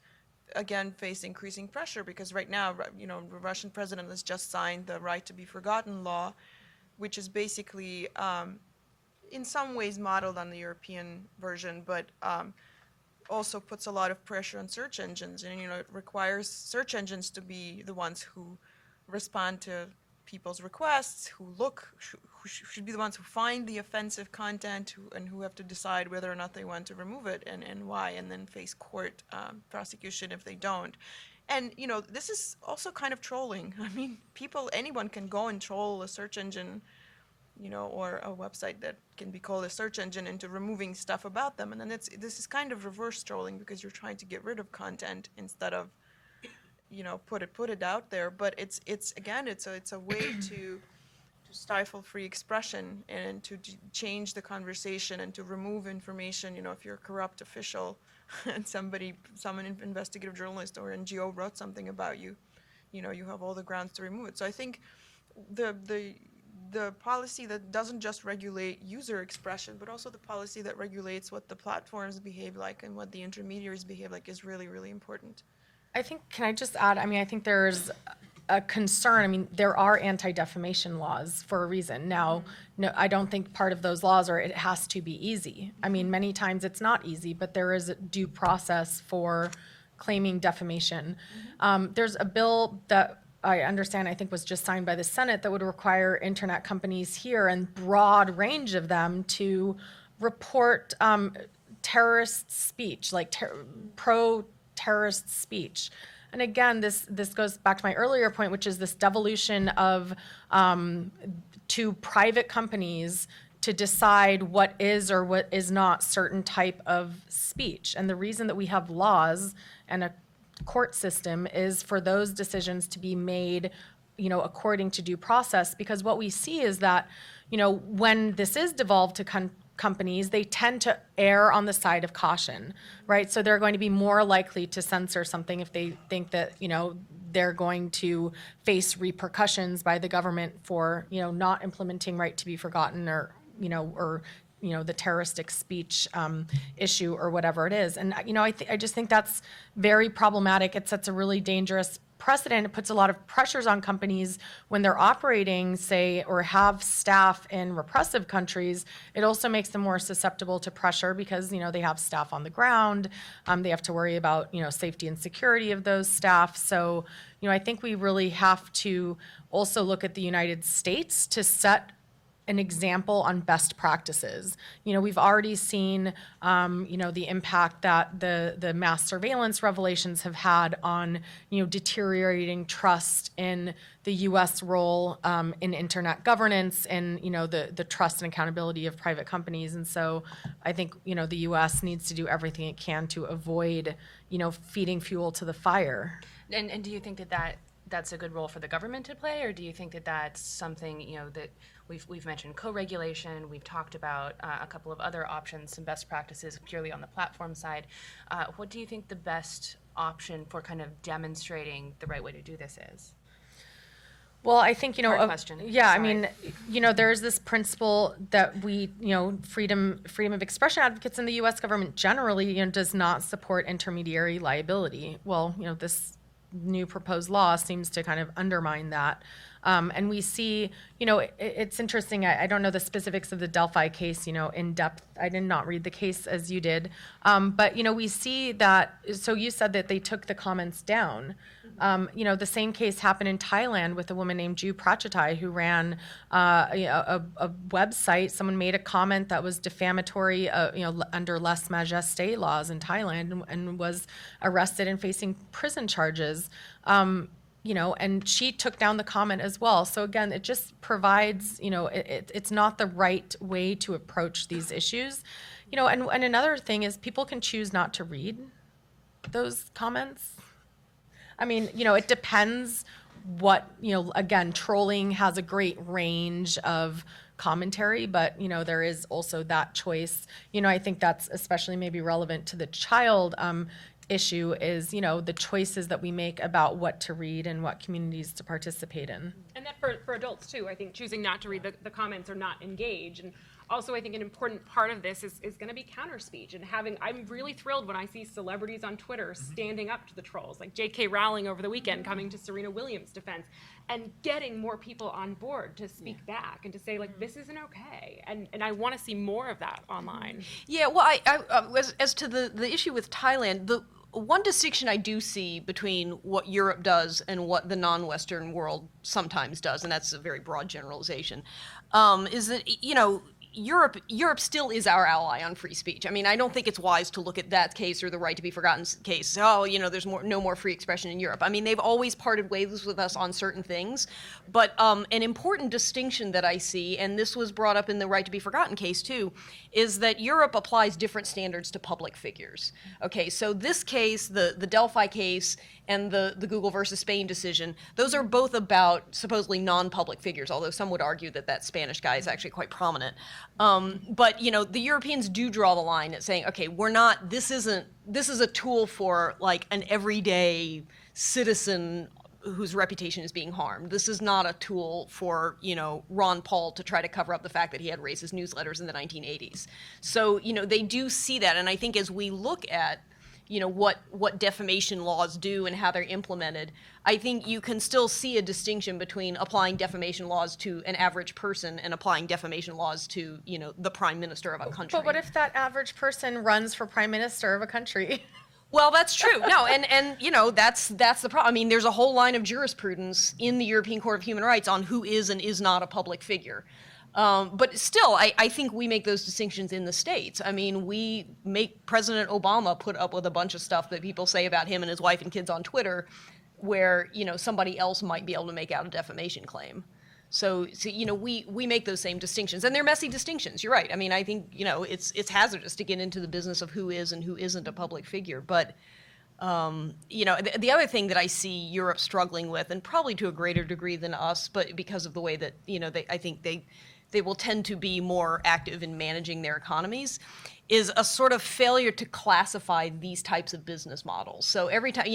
again, face increasing pressure because right now, the Russian president has just signed the Right to Be Forgotten law, which is basically, in some ways, modeled on the European version, but also puts a lot of pressure on search engines, and it requires search engines to be the ones who respond to people's requests, who should be the ones who find the offensive content and who have to decide whether or not they want to remove it and why, and then face court prosecution if they don't. And this is also kind of trolling. I mean, anyone can go and troll a search engine, or a website that can be called a search engine into removing stuff about them. And then this is kind of reverse trolling because you're trying to get rid of content instead of put it out there, but it's a way to stifle free expression and to change the conversation and to remove information. If you're a corrupt official and some investigative journalist or NGO wrote something about you, you have all the grounds to remove it. So I think the policy that doesn't just regulate user expression, but also the policy that regulates what the platforms behave like and what the intermediaries behave like is really, really important. Can I just add, I think there's a concern. There are anti-defamation laws for a reason. Now, no, I don't think part of those laws are it has to be easy. Many times it's not easy, but there is a due process for claiming defamation. There's a bill that I understand, I think was just signed by the Senate that would require internet companies here and broad range of them to report terrorist speech, like pro-terrorist speech. And again, this goes back to my earlier point, which is this devolution of to private companies to decide what is or what is not certain type of speech. And the reason that we have laws and a court system is for those decisions to be made, according to due process, because what we see is that, when this is devolved to companies, they tend to err on the side of caution, right? So they're going to be more likely to censor something if they think that, they're going to face repercussions by the government for, not implementing right to be forgotten or the terroristic speech issue or whatever it is. And, I just think that's very problematic. It sets a really dangerous precedent. It puts a lot of pressures on companies when they're operating, say, or have staff in repressive countries. It also makes them more susceptible to pressure because, they have staff on the ground. They have to worry about, safety and security of those staff. So, I think we really have to also look at the United States to set an example on best practices. We've already seen, the impact that the mass surveillance revelations have had on, deteriorating trust in the U.S. role in internet governance and, the trust and accountability of private companies. And so I think, the U.S. needs to do everything it can to avoid, feeding fuel to the fire. And do you think that that's a good role for the government to play, or do you think that that's something, that we've mentioned co-regulation, we've talked about a couple of other options, some best practices purely on the platform side. What do you think the best option for kind of demonstrating the right way to do this is? Well, I think, Hard question. Yeah, Sorry. I mean, there's this principle that we, freedom of expression advocates in the U.S. government generally, does not support intermediary liability. Well, this new proposed law seems to kind of undermine that. And we see, it's interesting. I don't know the specifics of the Delphi case, in depth. I did not read the case as you did. But, we see that, so you said that they took the comments down. The same case happened in Thailand with a woman named Ju Prachatai who ran a website. Someone made a comment that was defamatory, under lèse majesté laws in Thailand and was arrested and facing prison charges. And she took down the comment as well. So again, it just provides, it's not the right way to approach these issues. And another thing is people can choose not to read those comments. I mean, it depends what, again, trolling has a great range of commentary, but, there is also that choice. I think that's especially maybe relevant to the child issue is, the choices that we make about what to read and what communities to participate in. And that for adults too, I think choosing not to read the comments or not engage. And also I think an important part of this is going to be counter speech and I'm really thrilled when I see celebrities on Twitter standing up to the trolls, like J.K. Rowling over the weekend coming to Serena Williams' defense and getting more people on board to speak back and to say, like, this isn't okay. And I want to see more of that online. Yeah, well, as to the issue with Thailand, the one distinction I do see between what Europe does and what the non-Western world sometimes does, and that's a very broad generalization, is that, Europe still is our ally on free speech. I mean, I don't think it's wise to look at that case or the right to be forgotten case. There's no more free expression in Europe. I mean, they've always parted ways with us on certain things. But an important distinction that I see, and this was brought up in the right to be forgotten case too, is that Europe applies different standards to public figures. Okay, so this case, the Delphi case, and the Google versus Spain decision, those are both about supposedly non-public figures, although some would argue that Spanish guy is actually quite prominent. But the Europeans do draw the line at saying, okay, this is a tool for like an everyday citizen whose reputation is being harmed. This is not a tool for, Ron Paul to try to cover up the fact that he had racist newsletters in the 1980s. So, they do see that, and I think as we look at what defamation laws do and how they're implemented, I think you can still see a distinction between applying defamation laws to an average person and applying defamation laws to, the prime minister of a country. But what if that average person runs for prime minister of a country? Well, that's true. No, and that's the problem. I mean, there's a whole line of jurisprudence in the European Court of Human Rights on who is and is not a public figure. But still, I think we make those distinctions in the States. I mean, we make President Obama put up with a bunch of stuff that people say about him and his wife and kids on Twitter where, somebody else might be able to make out a defamation claim. So we make those same distinctions. And they're messy distinctions, you're right. I mean, I think, it's hazardous to get into the business of who is and who isn't a public figure. But The other thing that I see Europe struggling with, and probably to a greater degree than us, but because of the way that, I think they will tend to be more active in managing their economies, is a sort of failure to classify these types of business models. So every time,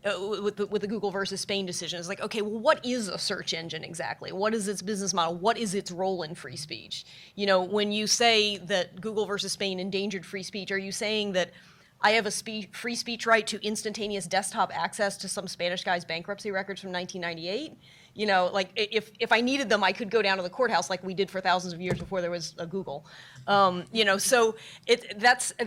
with the Google versus Spain decision, it's like, okay, well, what is a search engine exactly? What is its business model? What is its role in free speech? When you say that Google versus Spain endangered free speech, are you saying that I have a free speech right to instantaneous desktop access to some Spanish guy's bankruptcy records from 1998? Like if I needed them, I could go down to the courthouse like we did for thousands of years before there was a Google. So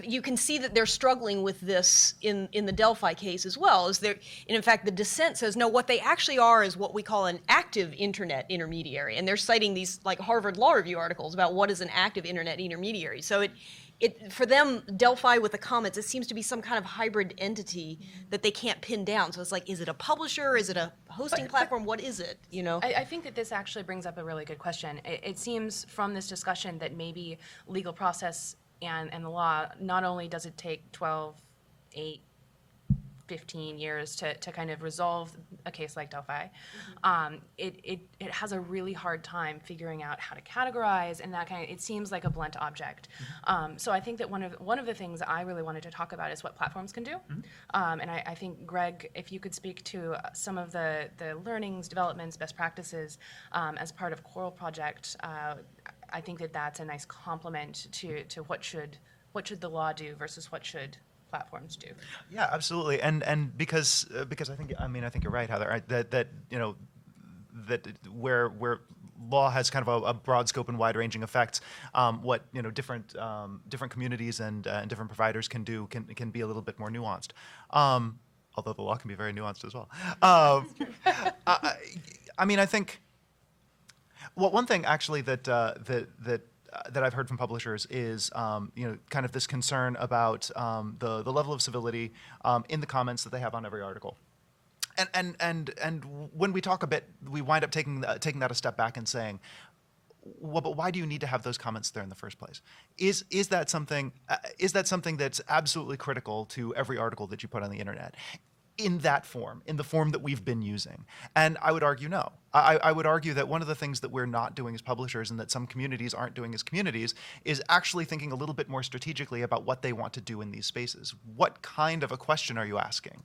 you can see that they're struggling with this in the Delphi case as well. And in fact, the dissent says, no, what they actually are is what we call an active internet intermediary. And they're citing these like Harvard Law Review articles about what is an active internet intermediary. So for them, Delphi with the comments, it seems to be some kind of hybrid entity that they can't pin down. So it's like, is it a publisher? Is it a hosting platform? What is it? I think that this actually brings up a really good question. It seems from this discussion that maybe legal process and the law, not only does it take 12, 8, 15 years to kind of resolve a case like Delphi, it has a really hard time figuring out how to categorize and that kind of, it seems like a blunt object. So I think that one of the things I really wanted to talk about is what platforms can do. And I think, Greg, if you could speak to some of the learnings, developments, best practices as part of Coral Project, I think that that's a nice complement to what should the law do versus what should platforms do. Yeah, absolutely, and because I think you're right, Heather. Right? That where law has kind of a broad scope and wide-ranging effects, what different communities and different providers can do can be a little bit more nuanced. Although the law can be very nuanced as well. I think one thing actually that I've heard from publishers is, kind of this concern about the level of civility in the comments that they have on every article. And when we talk a bit, we wind up taking that a step back and saying, well, but why do you need to have those comments there in the first place? Is that something that's absolutely critical to every article that you put on the internet? In that form, in the form that we've been using? And I would argue no. I would argue that one of the things that we're not doing as publishers and that some communities aren't doing as communities is actually thinking a little bit more strategically about what they want to do in these spaces. What kind of a question are you asking?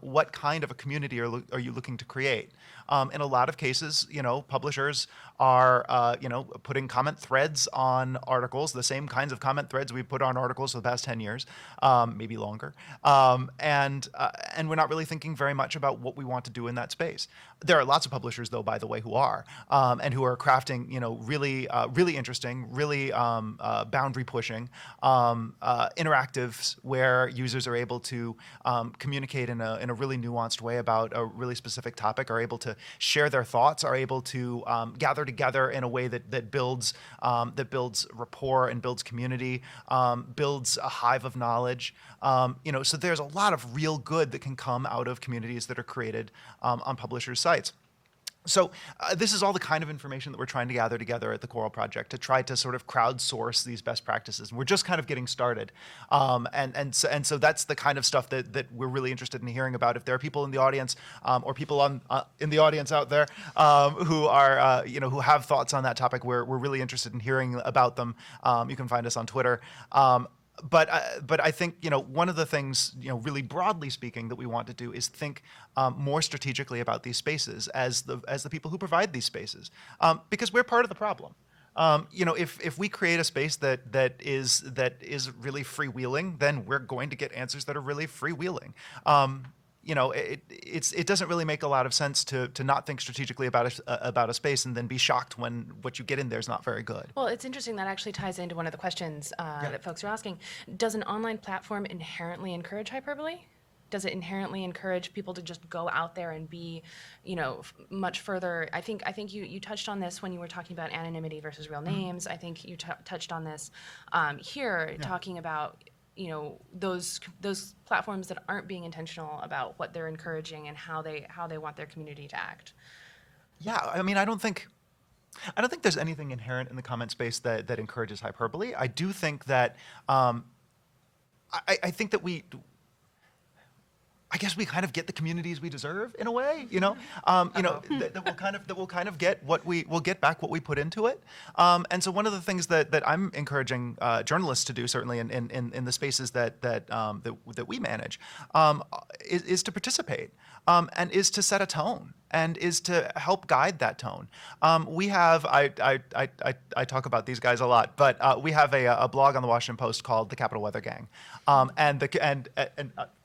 What kind of a community are you looking to create? In a lot of cases, publishers are, putting comment threads on articles, the same kinds of comment threads we've put on articles for the past 10 years, maybe longer. And we're not really thinking very much about what we want to do in that space. There are lots of publishers, though, by the way, who are, and who are crafting, really interesting, really boundary pushing interactives where users are able to communicate in a really nuanced way about a really specific topic, are able to share their thoughts, are able to gather together in a way that builds rapport and builds community, builds a hive of knowledge. So there's a lot of real good that can come out of communities that are created on publishers' sites. So this is all the kind of information that we're trying to gather together at the Coral Project to try to sort of crowdsource these best practices. And we're just kind of getting started. So that's the kind of stuff that we're really interested in hearing about. If there are people in the audience or people in the audience out there who are, who have thoughts on that topic, we're really interested in hearing about them. You can find us on Twitter. But I think one of the things really broadly speaking that we want to do is think more strategically about these spaces as the people who provide these spaces, because we're part of the problem. If we create a space that is really freewheeling, then we're going to get answers that are really freewheeling. It doesn't really make a lot of sense to not think strategically about a space and then be shocked when what you get in there is not very good. Well, it's interesting. That actually ties into one of the questions that folks are asking. Does an online platform inherently encourage hyperbole? Does it inherently encourage people to just go out there and be, much further? I think you touched on this when you were talking about anonymity versus real names. I think you touched on this here, talking about those platforms that aren't being intentional about what they're encouraging and how they want their community to act. Yeah, I don't think there's anything inherent in the comment space that encourages hyperbole. I do think that I think that I guess we kind of get the communities we deserve in a way, that we'll kind of get we'll get back what we put into it. And so one of the things that I'm encouraging journalists to do, certainly in the spaces that we manage, is to participate and is to set a tone and is to help guide that tone. We have, I talk about these guys a lot, but we have a blog on the Washington Post called The Capitol Weather Gang,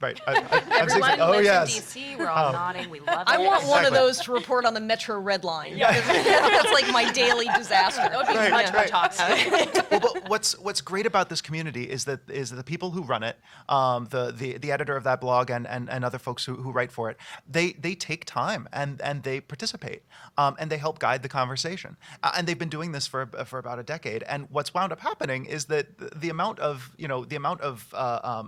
right. Everyone oh lives yes. in DC. We're all nodding. We love it. I want one of Exactly. those to report on the Metro Red Line. That's like my daily disaster. That would be Right, much more right. toxic. Well, but what's great about this community is that the people who run it, the editor of that blog and other folks who write for it, they take time and they participate and they help guide the conversation. And they've been doing this for about a decade. And what's wound up happening is that the amount of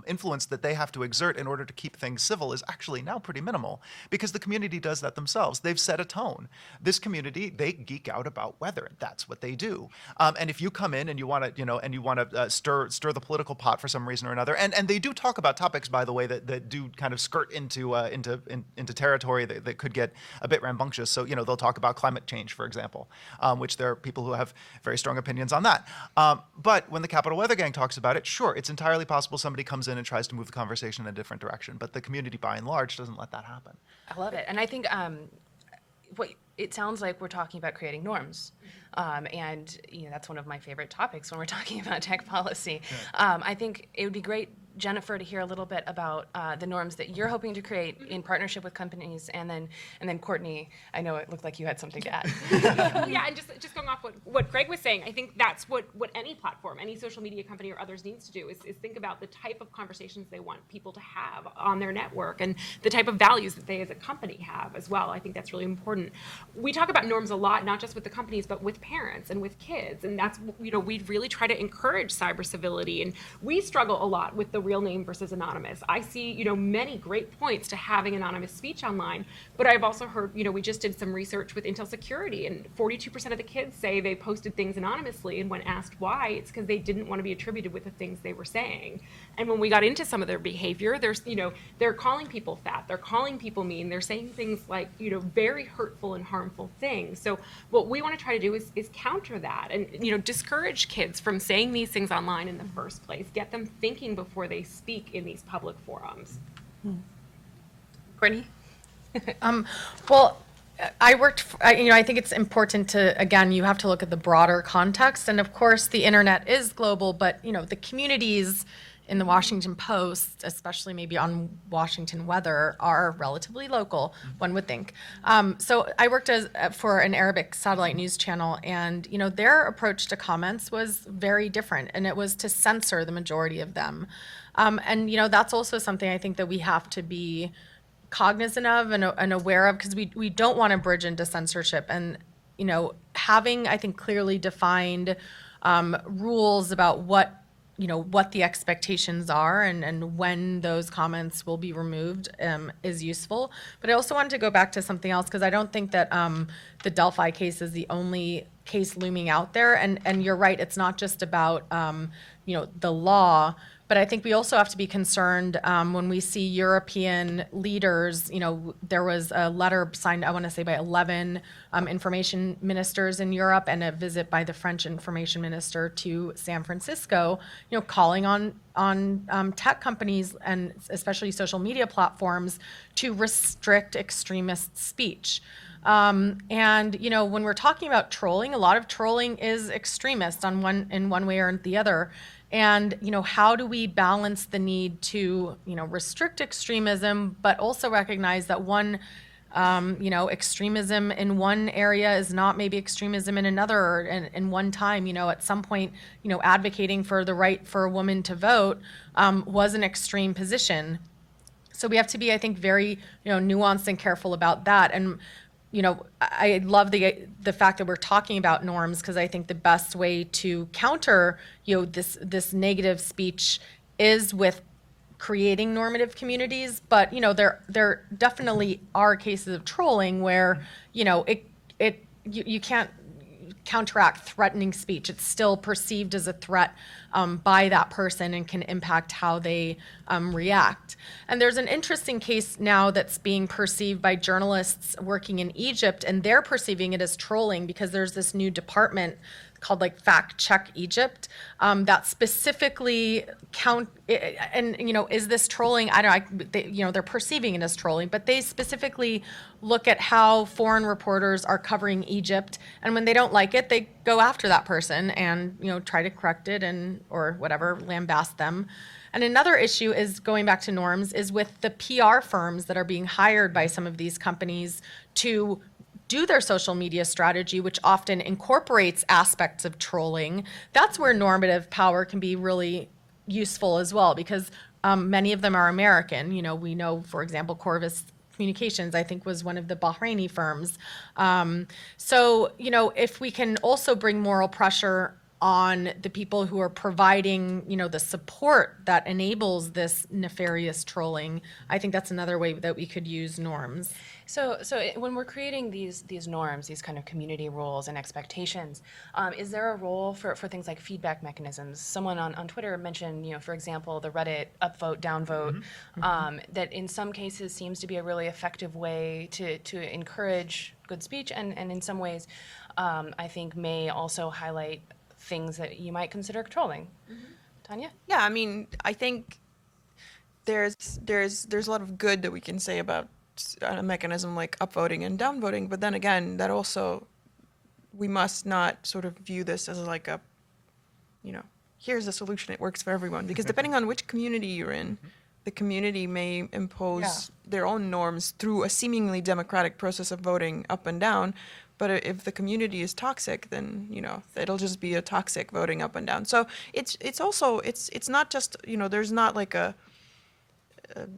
influence that they have to exert in order to keep things civil is actually now pretty minimal because the community does that themselves. They've set a tone. This community, they geek out about weather. That's what they do. And if you come in and you want to stir the political pot for some reason or another, and they do talk about topics, by the way, that do kind of skirt into territory that could get a bit rambunctious. So they'll talk about climate change, for example, which there are people who have very strong opinions on that. But when the Capitol Weather Gang talks about it, sure, it's entirely possible somebody comes in and tries to move the conversation in a different direction. But the community, by and large, doesn't let that happen. I love it. And I think it sounds like we're talking about creating norms. And that's one of my favorite topics when we're talking about tech policy. Yeah. I think it would be great, Jennifer, to hear a little bit about the norms that you're hoping to create in partnership with companies, and then Courtney, I know it looked like you had something to add. Yeah, and just going off what Greg was saying, I think that's what any platform, any social media company or others needs to do is think about the type of conversations they want people to have on their network and the type of values that they as a company have as well. I think that's really important. We talk about norms a lot, not just with the companies, but with parents and with kids, and that's, we really try to encourage cyber civility, and we struggle a lot with the real name versus anonymous. I see, many great points to having anonymous speech online, but I've also heard, we just did some research with Intel Security, and 42% of the kids say they posted things anonymously, and when asked why, it's because they didn't want to be attributed with the things they were saying. And when we got into some of their behavior, they're calling people fat, they're calling people mean, they're saying things like, very hurtful and harmful things. So what we want to try to do is counter that and, discourage kids from saying these things online in the first place, get them thinking before they speak in these public forums. Courtney? Well, I think it's important to, again, you have to look at the broader context. And of course, the internet is global, but, the communities in the Washington Post, especially maybe on Washington weather, are relatively local, one would think. So I worked for an Arabic satellite news channel, and their approach to comments was very different, and it was to censor the majority of them. And that's also something I think that we have to be cognizant of and aware of, because we don't want to bridge into censorship. And having, I think, clearly defined rules about what the expectations are and when those comments will be removed is useful. But I also wanted to go back to something else, because I don't think that the Delphi case is the only case looming out there. And you're right, it's not just about the law, but I think we also have to be concerned when we see European leaders. There was a letter signed, I want to say, by 11 information ministers in Europe, and a visit by the French information minister to San Francisco, calling on tech companies and especially social media platforms to restrict extremist speech. And when we're talking about trolling, a lot of trolling is extremist in one way or the other. And how do we balance the need to restrict extremism, but also recognize that extremism in one area is not maybe extremism in another, or in one time. At some point, advocating for the right for a woman to vote was an extreme position. So we have to be, I think, very nuanced and careful about that. And I love the fact that we're talking about norms, because I think the best way to counter this negative speech is with creating normative communities. But there definitely are cases of trolling where you can't counteract threatening speech. It's still perceived as a threat by that person and can impact how they react. And there's an interesting case now that's being perceived by journalists working in Egypt, and they're perceiving it as trolling because there's this new department called like Fact Check Egypt that specifically is this trolling? I don't know, they're perceiving it as trolling, but they specifically look at how foreign reporters are covering Egypt, and when they don't like it, they go after that person and try to correct it or whatever, lambast them. And another issue is, going back to norms, is with the PR firms that are being hired by some of these companies to do their social media strategy, which often incorporates aspects of trolling. That's where normative power can be really useful as well, because many of them are American. We know, for example, Corvus Communications, I think, was one of the Bahraini firms. So, if we can also bring moral pressure on the people who are providing, the support that enables this nefarious trolling, I think that's another way that we could use norms. So when we're creating these norms, these kind of community rules and expectations, is there a role for things like feedback mechanisms? Someone on Twitter mentioned, for example, the Reddit upvote, downvote, that in some cases seems to be a really effective way to encourage good speech, and in some ways, I think may also highlight things that you might consider trolling. Tanya? Yeah, I mean, I think there's a lot of good that we can say about a mechanism like upvoting and downvoting, but then again, that also, we must not sort of view this as like a, here's a solution, it works for everyone, because depending on which community you're in, the community may impose their own norms through a seemingly democratic process of voting up and down. But if the community is toxic, then it'll just be a toxic voting up and down. So it's also not just there's not like a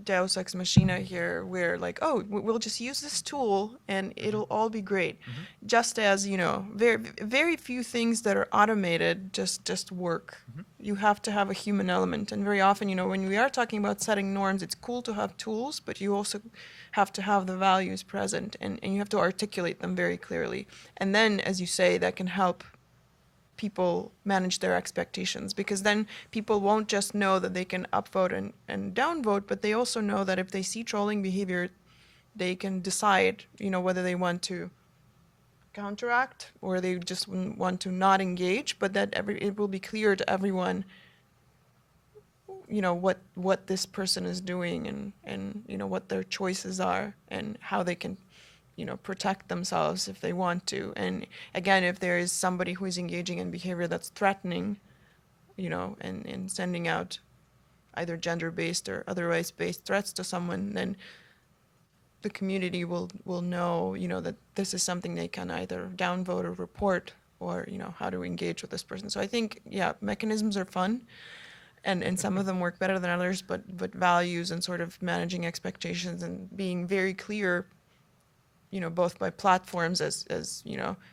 Deus ex machina here where like, oh, we'll just use this tool and it'll all be great. Just as very very few things that are automated just work. You have to have a human element, and very often when we are talking about setting norms, it's cool to have tools, but you also have to have the values present, and you have to articulate them very clearly. And then, as you say, that can help people manage their expectations, because then people won't just know that they can upvote and downvote, but they also know that if they see trolling behavior, they can decide, whether they want to counteract or they just want to not engage, but that it will be clear to everyone, what this person is doing and what their choices are and how they can protect themselves if they want to. And again, if there is somebody who is engaging in behavior that's threatening, and sending out either gender-based or otherwise based threats to someone, then the community will know, that this is something they can either downvote or report, or, how to engage with this person. So I think, mechanisms are fun, and some of them work better than others, but values and sort of managing expectations and being very clear, both by platforms as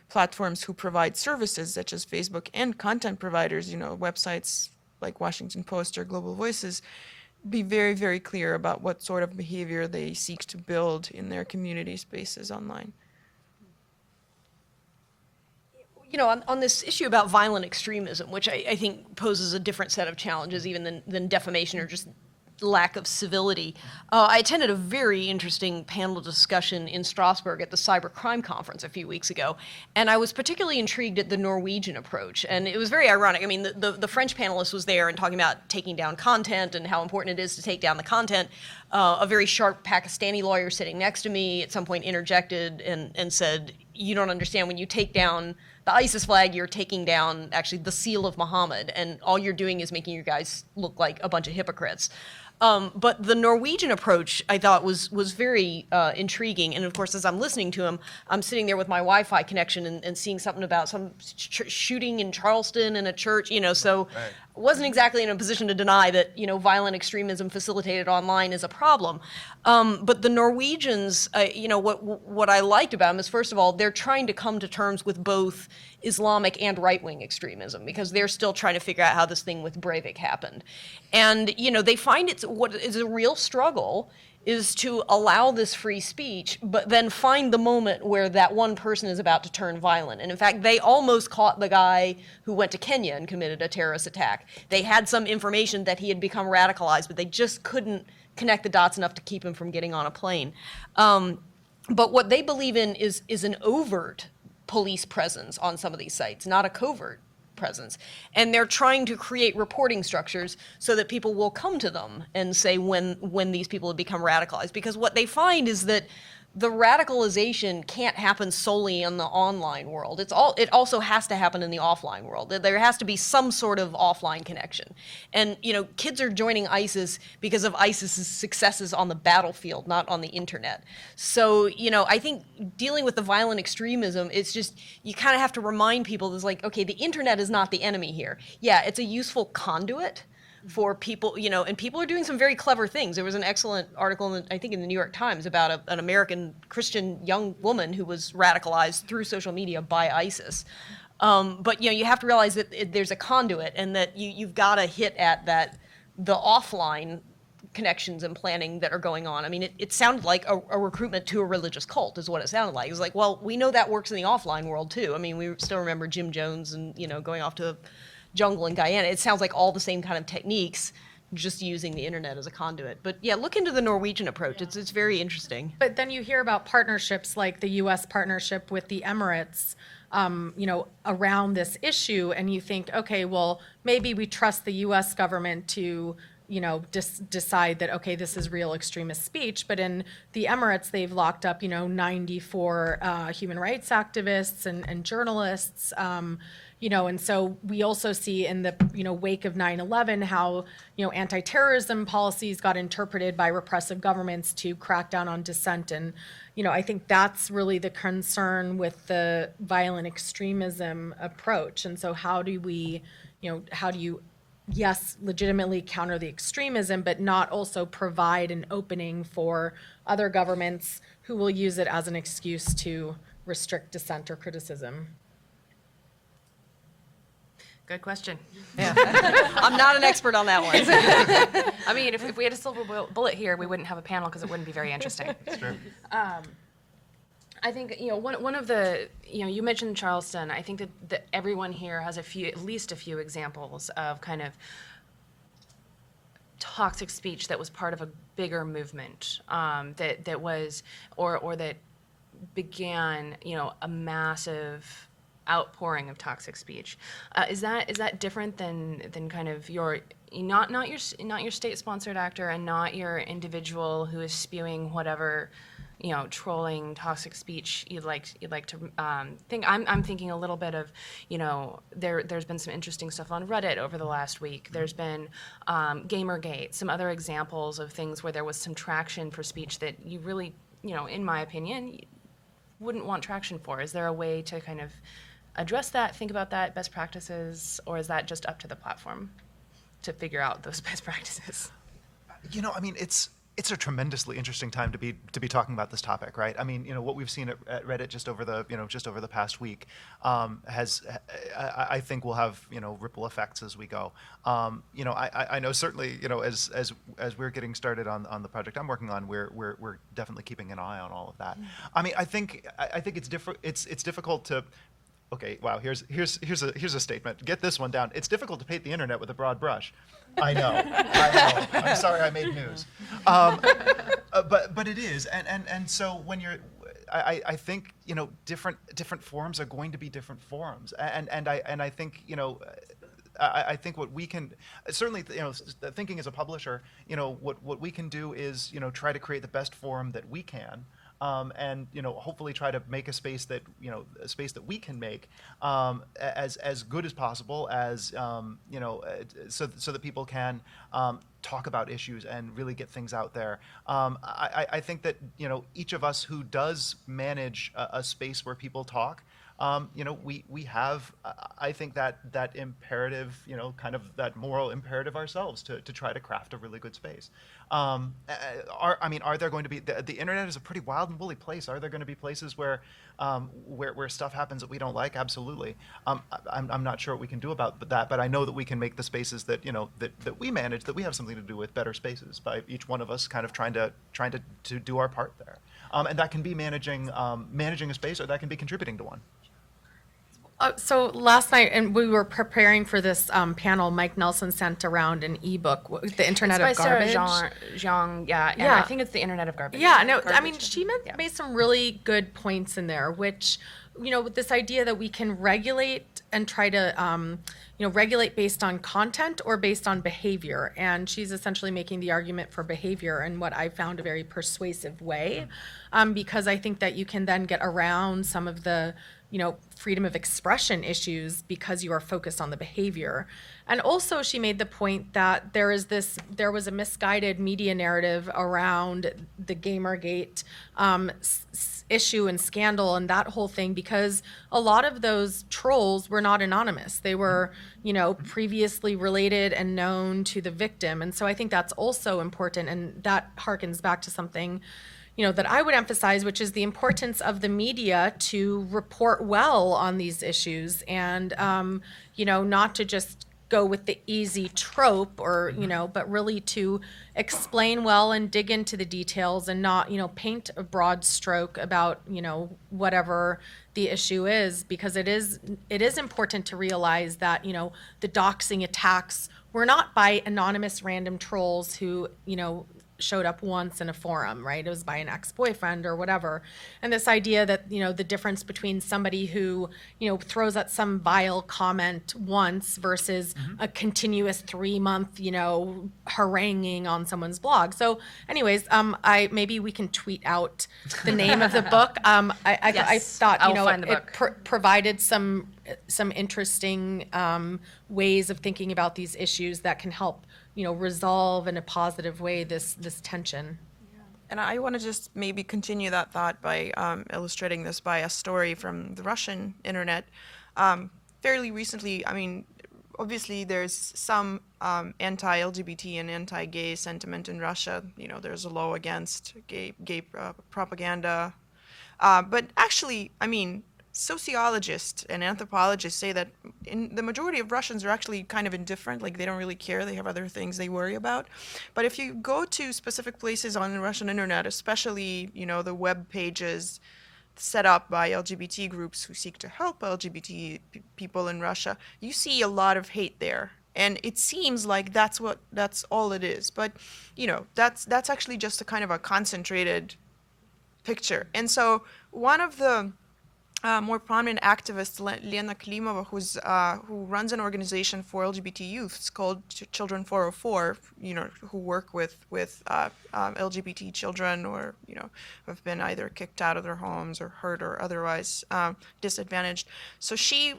platforms who provide services such as Facebook, and content providers, websites like Washington Post or Global Voices, be very, very clear about what sort of behavior they seek to build in their community spaces online. On this issue about violent extremism, which I think poses a different set of challenges even than defamation or just lack of civility. I attended a very interesting panel discussion in Strasbourg at the Cybercrime Conference a few weeks ago, and I was particularly intrigued at the Norwegian approach. And it was very ironic. I mean, the French panelist was there and talking about taking down content and how important it is to take down the content. A very sharp Pakistani lawyer sitting next to me at some point interjected and said, "You don't understand, when you take down the ISIS flag, you're taking down actually the seal of Muhammad, and all you're doing is making you guys look like a bunch of hypocrites." But the Norwegian approach, I thought, was very intriguing. And of course, as I'm listening to him, I'm sitting there with my Wi-Fi connection and seeing something about some shooting in Charleston in a church, so wasn't exactly in a position to deny that, violent extremism facilitated online is a problem. But the Norwegians, what I liked about them is, first of all, they're trying to come to terms with both Islamic and right-wing extremism, because they're still trying to figure out how this thing with Breivik happened. And, they find what is a real struggle is to allow this free speech, but then find the moment where that one person is about to turn violent. And in fact, they almost caught the guy who went to Kenya and committed a terrorist attack. They had some information that he had become radicalized, but they just couldn't connect the dots enough to keep him from getting on a plane. But what they believe in is an overt police presence on some of these sites, not a covert presence. And they're trying to create reporting structures so that people will come to them and say when these people have become radicalized. Because what they find is that the radicalization can't happen solely in the online world. It also has to happen in the offline world. There has to be some sort of offline connection. And, kids are joining ISIS because of ISIS's successes on the battlefield, not on the internet. So, I think dealing with the violent extremism, it's just, you kind of have to remind people, it's like, okay, the internet is not the enemy here. Yeah, it's a useful conduit for people, and people are doing some very clever things. There was an excellent article, I think in the New York Times, about an American Christian young woman who was radicalized through social media by ISIS. But you have to realize that there's a conduit, and that you've got to hit at the offline connections and planning that are going on. I mean, it sounded like a recruitment to a religious cult is what it sounded like. It was like, well, we know that works in the offline world too. I mean, we still remember Jim Jones and going off to jungle in Guyana. It sounds like all the same kind of techniques, just using the internet as a conduit. But yeah, look into the Norwegian approach. Yeah. It's very interesting. But then you hear about partnerships like the U.S. partnership with the Emirates, around this issue, and you think, okay, well, maybe we trust the U.S. government to decide that, okay, this is real extremist speech. But in the Emirates, they've locked up, 94 human rights activists and journalists. And so we also see in the, wake of 9/11 how, anti-terrorism policies got interpreted by repressive governments to crack down on dissent. And, I think that's really the concern with the violent extremism approach. And so how do you, yes, legitimately counter the extremism, but not also provide an opening for other governments who will use it as an excuse to restrict dissent or criticism? Good question. Yeah. I'm not an expert on that one. I mean, if we had a silver bullet here, we wouldn't have a panel because it wouldn't be very interesting. Sure. I think, one of the, you mentioned Charleston. I think that everyone here has at least a few examples of kind of toxic speech that was part of a bigger movement, that was, or that began, a massive outpouring of toxic speech. Is that different than kind of your not your state-sponsored actor and not your individual who is spewing whatever trolling toxic speech you'd like to think? I'm thinking a little bit of there's been some interesting stuff on Reddit over the last week. There's been Gamergate, some other examples of things where there was some traction for speech that you really in my opinion wouldn't want traction for. Is there a way to kind of address that, think about that, best practices, or is that just up to the platform to figure out those best practices? I mean, it's a tremendously interesting time to be talking about this topic, right? I mean, what we've seen at Reddit just over the past week I think will have ripple effects as we go. I know certainly as we're getting started on the project I'm working on, we're definitely keeping an eye on all of that. I mean, I think it's difficult to. Okay, wow, here's a statement. Get this one down. It's difficult to paint the internet with a broad brush. I know. I'm sorry I made news. But it is. And so when you're, I think, different forums are going to be different forums. And I think, I think what we can, certainly, thinking as a publisher, what we can do is, try to create the best forum that we can. And hopefully try to make a space that we can make as good as possible, as so that people can talk about issues and really get things out there. I think that each of us who does manage a space where people talk, we have, I think that imperative, kind of that moral imperative ourselves to try to craft a really good space. Are there going to be, the internet is a pretty wild and woolly place. Are there going to be places where stuff happens that we don't like? Absolutely. I'm not sure what we can do about that, but I know that we can make the spaces that, that we manage, that we have something to do with, better spaces by each one of us kind of trying to do our part there. And that can be managing a space, or that can be contributing to one. So last night, and we were preparing for this panel, Mike Nelson sent around an ebook, The Internet It's of by Sarah Garbage. Zhang, and Yeah. I think it's the Internet of Garbage. Yeah, no, I mean, Garbage. she Yeah. made some really good points in there, which, with this idea that we can regulate and try to, regulate based on content or based on behavior. And she's essentially making the argument for behavior in what I found a very persuasive way, because I think that you can then get around some of the, freedom of expression issues because you are focused on the behavior. And also she made the point that there was a misguided media narrative around the Gamergate issue and scandal and that whole thing, because a lot of those trolls were not anonymous. They were, previously related and known to the victim. And so I think that's also important, and that harkens back to something that I would emphasize, which is the importance of the media to report well on these issues and, not to just go with the easy trope or, but really to explain well and dig into the details and not, paint a broad stroke about, whatever the issue is, because it is important to realize that, the doxing attacks were not by anonymous random trolls who, showed up once in a forum, right? It was by an ex-boyfriend or whatever. And this idea that, the difference between somebody who, throws out some vile comment once versus a continuous 3-month, haranguing on someone's blog. So anyways, maybe we can tweet out the name of the book. I thought, I'll find the it book. provided some interesting ways of thinking about these issues that can help resolve in a positive way this tension. And I want to just maybe continue that thought by illustrating this by a story from the Russian internet. Fairly recently, obviously there's some anti-LGBT and anti-gay sentiment in Russia. There's a law against gay propaganda. But actually, sociologists and anthropologists say that the majority of Russians are actually kind of indifferent, like they don't really care, they have other things they worry about. But if you go to specific places on the Russian internet, especially, the web pages set up by LGBT groups who seek to help LGBT people in Russia, you see a lot of hate there. And it seems like that's all it is. But, that's actually just a kind of a concentrated picture. And so one of the more prominent activist, Lena Klimova, who runs an organization for LGBT youth. It's called Children 404. Who work with LGBT children, or have been either kicked out of their homes or hurt or otherwise disadvantaged. So she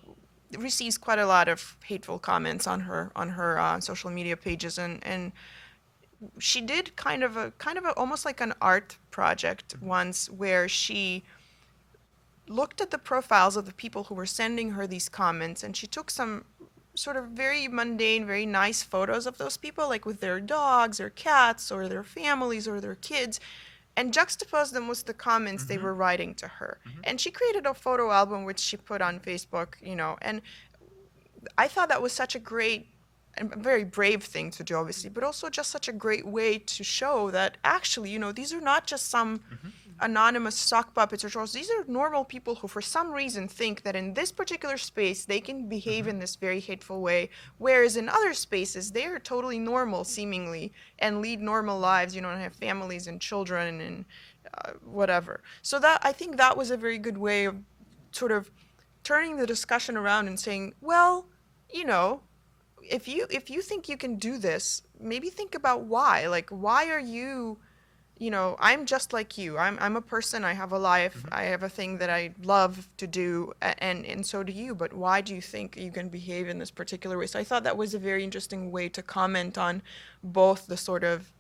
receives quite a lot of hateful comments on her social media pages, and she did kind of a almost like an art project once, where she looked at the profiles of the people who were sending her these comments, and she took some sort of very mundane, very nice photos of those people, like with their dogs or cats or their families or their kids, and juxtaposed them with the comments they were writing to her. And she created a photo album which she put on Facebook, and I thought that was such a great and a very brave thing to do, obviously, but also just such a great way to show that actually, these are not just some anonymous sock puppets or trolls. These are normal people who, for some reason, think that in this particular space they can behave in this very hateful way, whereas in other spaces they are totally normal, seemingly, and lead normal lives, and have families and children and whatever. So I think that was a very good way of sort of turning the discussion around and saying, well, if you think you can do this, maybe think about why. Like, why are you? I'm just like you. I'm a person. I have a life. I have a thing that I love to do, and so do you. But why do you think you can behave in this particular way? So I thought that was a very interesting way to comment on both the sort of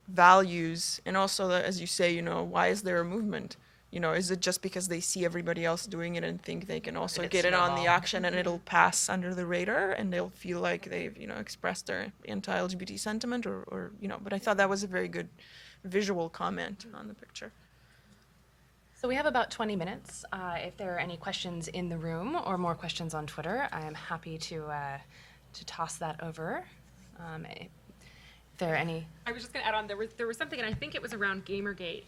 values and also, as you say, why is there a movement you know, is it just because they see everybody else doing it and think they can also it get in on the snowball. action and it'll pass under the radar and they'll feel like they've, you know, expressed their anti-LGBT sentiment or you know, but I thought that was a very good visual comment on the picture. So we have about 20 minutes. If there are any questions in the room or more questions on Twitter, I am happy to toss that over. If there are any. I was just going to add on, there was something, and I think it was around Gamergate,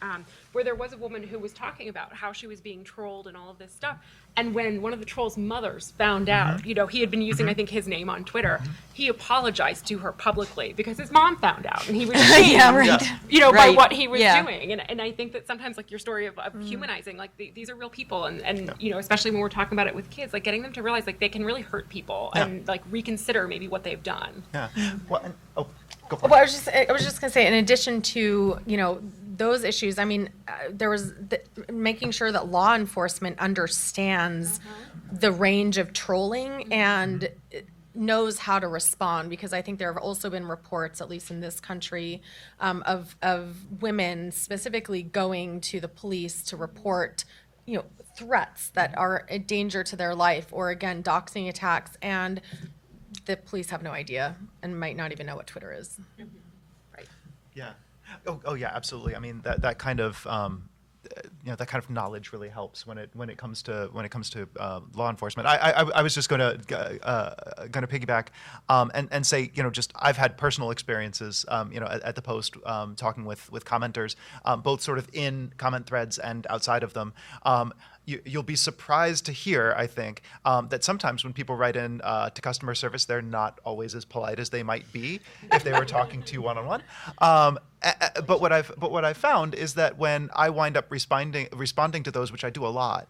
where there was a woman who was talking about how she was being trolled and all of this stuff. And when one of the troll's mothers found out, you know, he had been using, I think, his name on Twitter, he apologized to her publicly because his mom found out, and he was shamed, you know, by Right. what he was Yeah. doing. And I think that sometimes, like your story of humanizing, like these are real people, and you know, especially when we're talking about it with kids, like getting them to realize like they can really hurt people and like reconsider maybe what they've done. Yeah. Well, go for it. Well, I was just gonna say, in addition to, you know, those issues, I mean, there was making sure that law enforcement understands the range of trolling and knows how to respond, because I think there have also been reports, at least in this country, of women specifically going to the police to report, you know, threats that are a danger to their life, or again, doxing attacks, and the police have no idea and might not even know what Twitter is. Yeah. Oh, yeah, absolutely. I mean, that kind of you know, that kind of knowledge really helps when it comes to law enforcement. I was just going to piggyback and say, you know, just I've had personal experiences, you know, at the Post, talking with commenters, both sort of in comment threads and outside of them. You'll be surprised to hear, I think, that sometimes when people write in to customer service, they're not always as polite as they might be if they were talking to you one-on-one. But what I've found is that when I wind up responding to those, which I do a lot,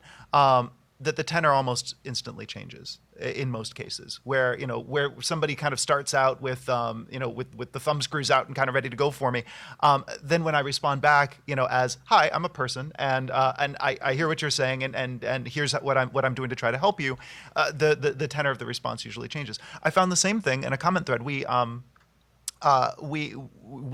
that the tenor almost instantly changes in most cases, where, you know, where somebody kind of starts out with, you know, with the thumb screws out and kind of ready to go for me. Then when I respond back, you know, as, hi, I'm a person, and I hear what you're saying, and here's what I'm doing to try to help you, the tenor of the response usually changes. I found the same thing in a comment thread. We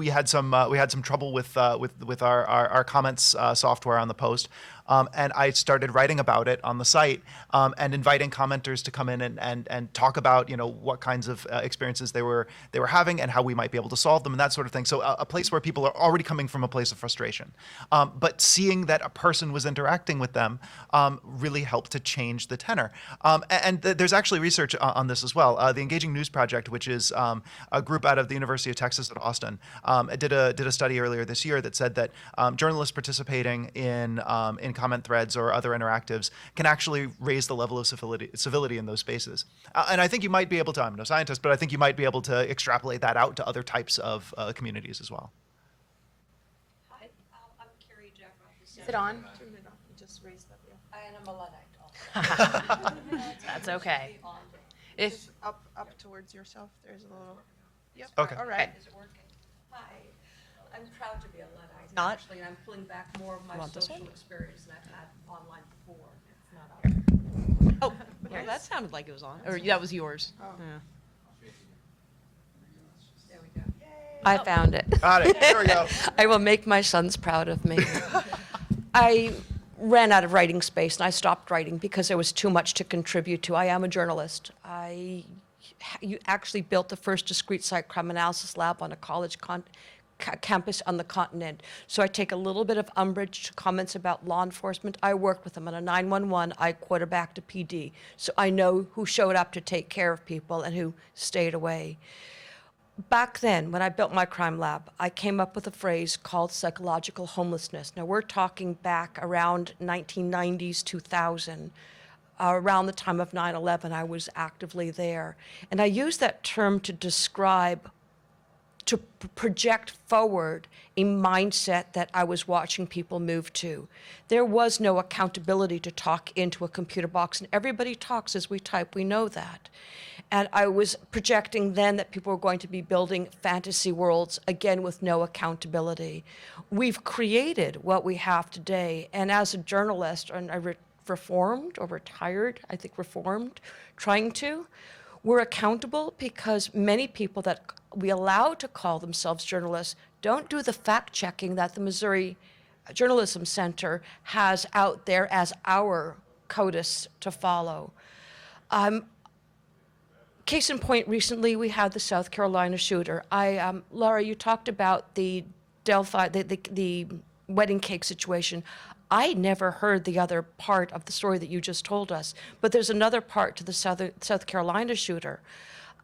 had some trouble with our comments software on the Post, and I started writing about it on the site, and inviting commenters to come in and talk about, you know, what kinds of experiences they were having and how we might be able to solve them and that sort of thing. So a place where people are already coming from a place of frustration, but seeing that a person was interacting with them really helped to change the tenor. And there's actually research on this as well. The Engaging News Project, which is a group out of the University of Texas at Austin, did a study earlier this year that said that journalists participating in comment threads or other interactives can actually raise the level of civility in those spaces. And I think you might be able to, I'm no scientist, but I think you might be able to extrapolate that out to other types of communities as well. Hi, I'm Carrie Jeff. Is it on? Just raise that, yeah. And I'm a Luddite. That's okay. If Just up towards yourself, there's a little, yep, Okay. all right. Is it working? Hi, I'm proud to be a Luddite. Actually, and I'm pulling back more of my social experience than I've had online before. It's not up. Oh, well, that sounded like it was on, or that was yours. Yeah. There we go. I found it. Got it. There we go. I will make my sons proud of me. I ran out of writing space and I stopped writing because there was too much to contribute to. I am a journalist. You actually built the first discrete site crime analysis lab on a college campus on the continent. So I take a little bit of umbrage to comments about law enforcement. I worked with them on a 911. I quarterbacked a PD. So I know who showed up to take care of people and who stayed away. Back then, when I built my crime lab, I came up with a phrase called psychological homelessness. Now, we're talking back around 1990s, 2000. Around the time of 9/11, I was actively there. And I used that term to describe, to project forward a mindset that I was watching people move to. There was no accountability to talk into a computer box, and everybody talks as we type, we know that. And I was projecting then that people were going to be building fantasy worlds, again, with no accountability. We've created what we have today, and as a journalist, and I reformed or retired, I think reformed, we're accountable because many people that we allow to call themselves journalists don't do the fact checking that the Missouri Journalism Center has out there as our CODIS to follow. Case in point, recently we had the South Carolina shooter. Laura, you talked about the Delphi, the wedding cake situation. I never heard the other part of the story that you just told us, but there's another part to the South Carolina shooter.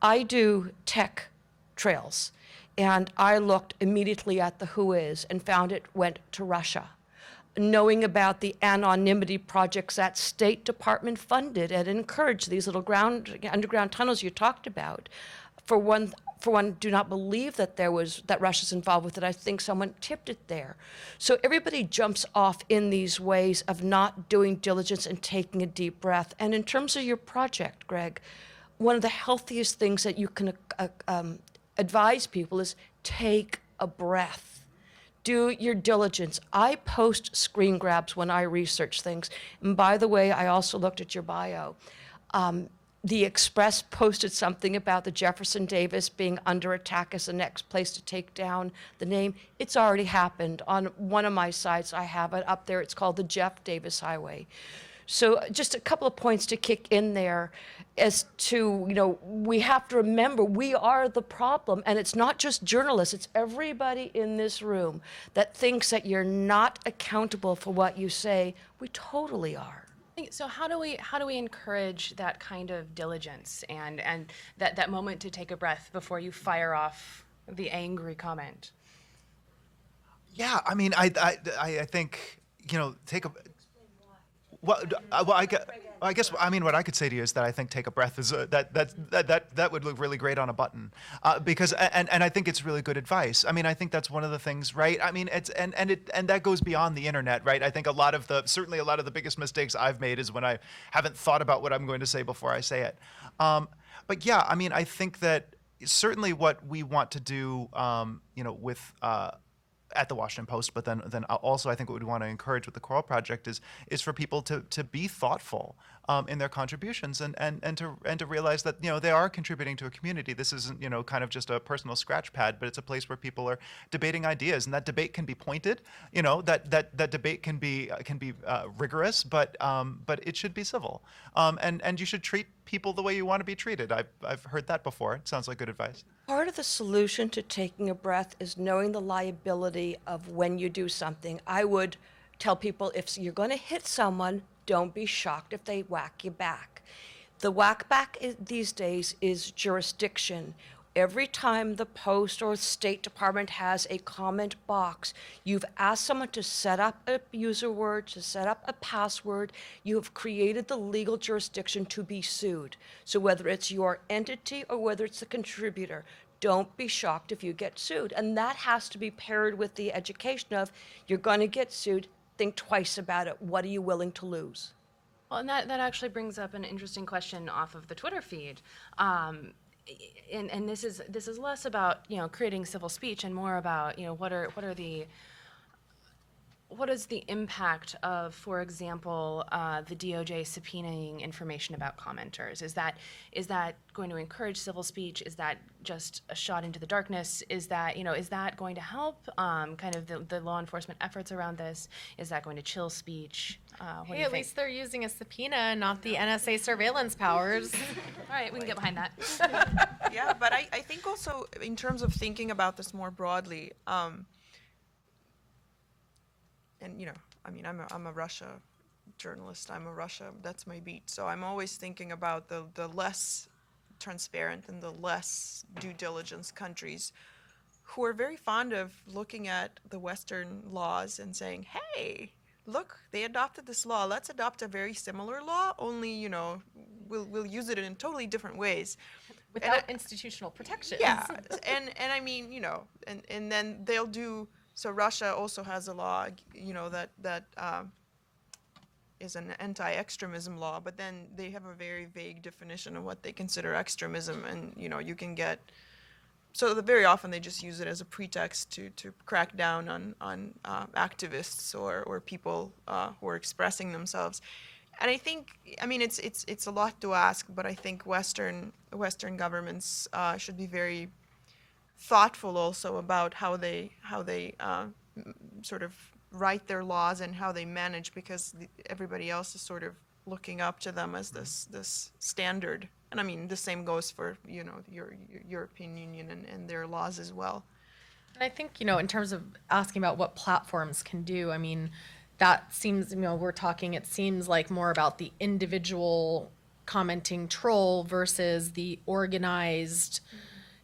I do tech trails, and I looked immediately at the who is and found it went to Russia. Knowing about the anonymity projects that State Department funded and encouraged, these little underground tunnels you talked about. For one, do not believe that that Russia's involved with it. I think someone tipped it there. So everybody jumps off in these ways of not doing diligence and taking a deep breath. And in terms of your project, Greg, one of the healthiest things that you can advise people is take a breath. Do your diligence. I post screen grabs when I research things. And by the way, I also looked at your bio. The Express posted something about the Jefferson Davis being under attack as the next place to take down the name. It's already happened. On one of my sites, I have it up there. It's called the Jeff Davis Highway. So just a couple of points to kick in there as to, we have to remember we are the problem. And it's not just journalists, it's everybody in this room that thinks that you're not accountable for what you say. We totally are. So how do we encourage that kind of diligence and that moment to take a breath before you fire off the angry comment? Yeah, I mean, I think, take a. Well, I guess what I could say to you is that I think take a breath is that would look really great on a button, because and I think it's really good advice. I mean, I think that's one of the things, right? I mean, it's and that goes beyond the internet, right? I think certainly a lot of the biggest mistakes I've made is when I haven't thought about what I'm going to say before I say it. But yeah, I mean, I think that certainly what we want to do, with at the Washington Post, but then also I think what we want to encourage with the Coral Project is for people to be thoughtful in their contributions and to realize that they are contributing to a community. This isn't kind of just a personal scratch pad, but it's a place where people are debating ideas, and that debate can be pointed. That debate can be rigorous, but it should be civil, and you should treat people the way you want to be treated. I've heard that before. It sounds like good advice. Part of the solution to taking a breath is knowing the liability of when you do something. I would tell people, if you're going to hit someone, don't be shocked if they whack you back. The whack back these days is jurisdiction. Every time the Post or State Department has a comment box, you've asked someone to set up a user word, to set up a password. You have created the legal jurisdiction to be sued. So whether it's your entity or whether it's the contributor, don't be shocked if you get sued. And that has to be paired with the education of, you're going to get sued, think twice about it. What are you willing to lose? Well, and that actually brings up an interesting question off of the Twitter feed. And this is less about creating civil speech and more about what is the impact of, for example, the DOJ subpoenaing information about commenters? Is that going to encourage civil speech? Is that just a shot into the darkness? Is that going to help kind of the law enforcement efforts around this? Is that going to chill speech? What do you At think? least they're using a subpoena, not the NSA surveillance powers. All right, we can get behind that. Yeah, but I think also in terms of thinking about this more broadly, and I'm a Russia journalist. That's my beat. So I'm always thinking about the less transparent and the less due diligence countries who are very fond of looking at the Western laws and saying, hey, look, they adopted this law. Let's adopt a very similar law, only, we'll use it in totally different ways. Without institutional protections. Yeah, and I mean, and then they'll do. So Russia also has a law, that is an anti-extremism law, but then they have a very vague definition of what they consider extremism, and you can get. So very often they just use it as a pretext to crack down on activists or people who are expressing themselves. And I think, it's a lot to ask, but I think Western governments should be very thoughtful also about how they sort of write their laws and how they manage, because everybody else is sort of looking up to them as this standard. And I mean, the same goes for, you know, your European Union and their laws as well. And I think, you know, in terms of asking about what platforms can do, I mean, that seems, you know, it seems like more about the individual commenting troll versus the organized,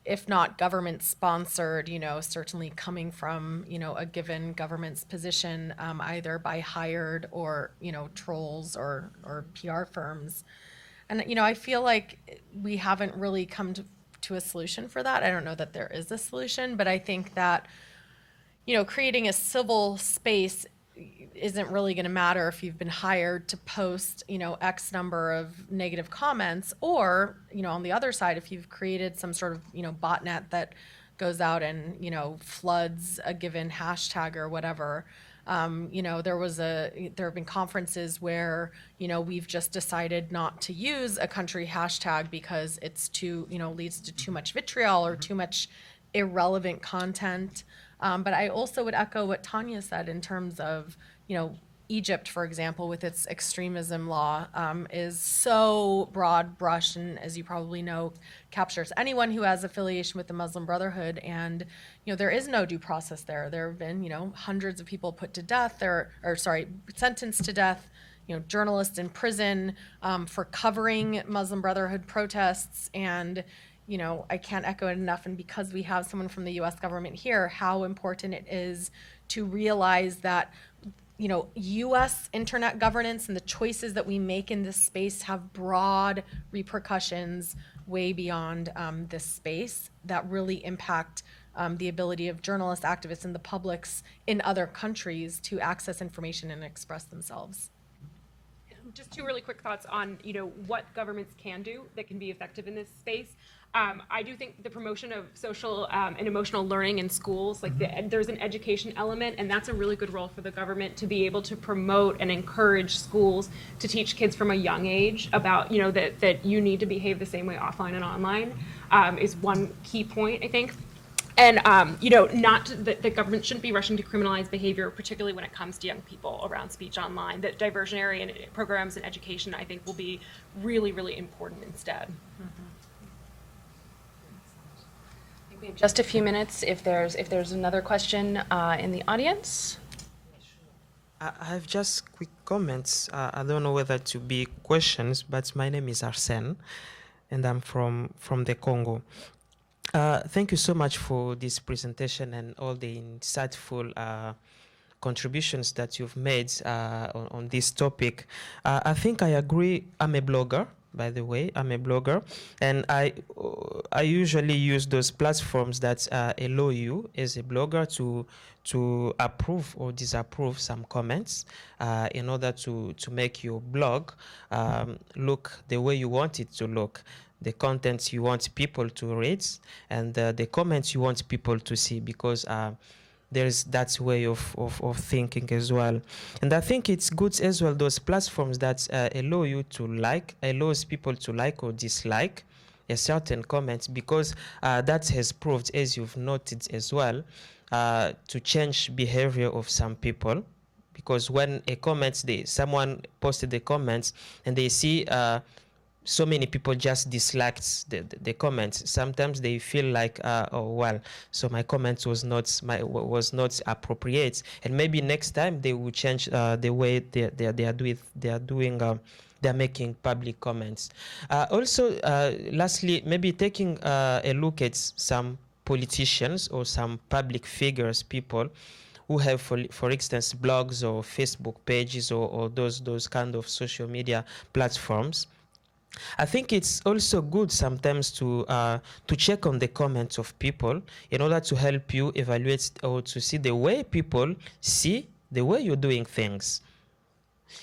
if not government sponsored, you know, certainly coming from, you know, a given government's position, either by hired or, you know, trolls or PR firms. And, you know, I feel like we haven't really come to a solution for that. I don't know that there is a solution, but I think that, you know, creating a civil space isn't really going to matter if you've been hired to post, you know, X number of negative comments, or, you know, on the other side, if you've created some sort of, you know, botnet that goes out and, you know, floods a given hashtag or whatever. You know, there have been conferences where, you know, we've just decided not to use a country hashtag because it's too, you know, leads to too much vitriol or too much irrelevant content. But I also would echo what Tanya said in terms of, you know, Egypt, for example, with its extremism law, is so broad brush, and as you probably know, captures anyone who has affiliation with the Muslim Brotherhood. And, you know, there is no due process there. There have been, you know, hundreds of people put to death, sentenced to death, you know, journalists in prison for covering Muslim Brotherhood protests. And, you know, I can't echo it enough, and because we have someone from the US government here, how important it is to realize that, you know, US internet governance and the choices that we make in this space have broad repercussions way beyond this space that really impact the ability of journalists, activists, and the publics in other countries to access information and express themselves. Just two really quick thoughts on, you know, what governments can do that can be effective in this space. I do think the promotion of social and emotional learning in schools, like there's an education element, and that's a really good role for the government to be able to promote and encourage schools to teach kids from a young age about, you know, that you need to behave the same way offline and online is one key point, I think. And, you know, the government shouldn't be rushing to criminalize behavior, particularly when it comes to young people around speech online. That diversionary and programs and education, I think, will be really, really important instead. I think we have just a few minutes. If there's another question in the audience. I have just quick comments. I don't know whether to be questions, but my name is Arsène, and I'm from the Congo. Thank you so much for this presentation and all the insightful contributions that you've made on this topic. I think I agree. I'm a blogger, by the way. I'm a blogger, and I usually use those platforms that allow you as a blogger to approve or disapprove some comments in order to make your blog look the way you want it to look. The contents you want people to read, and the comments you want people to see, because there's that way of thinking as well. And I think it's good as well, those platforms that allows people to like or dislike a certain comment, because that has proved, as you've noted as well, to change behavior of some people. Because when someone posted a comment and they see so many people just disliked the comments, sometimes they feel like, oh well, so my comment was not appropriate, and maybe next time they will change the way they're making public comments. Also, lastly, maybe taking a look at some politicians or some public figures, people who have, for instance, blogs or Facebook pages or those kind of social media platforms. I think it's also good sometimes to check on the comments of people in order to help you evaluate or to see the way people see the way you're doing things.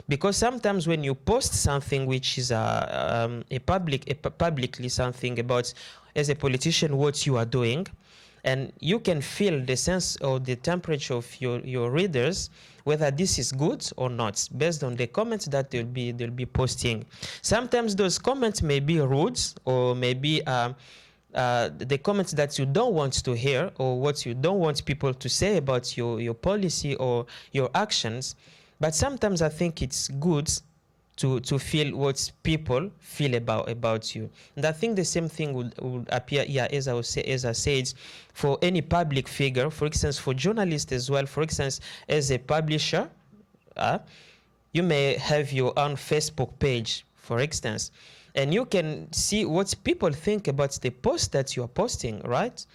Because sometimes when you post something which is publicly something about, as a politician, what you are doing, and you can feel the sense or the temperature of your readers, whether this is good or not, based on the comments that they'll be posting. Sometimes those comments may be rude, or maybe the comments that you don't want to hear or what you don't want people to say about your policy or your actions. But sometimes I think it's good to feel what people feel about you. And I think the same thing would appear here, as I said, for any public figure, for instance, for journalists as well. For instance, as a publisher, you may have your own Facebook page, for instance, and you can see what people think about the post that you are posting, right?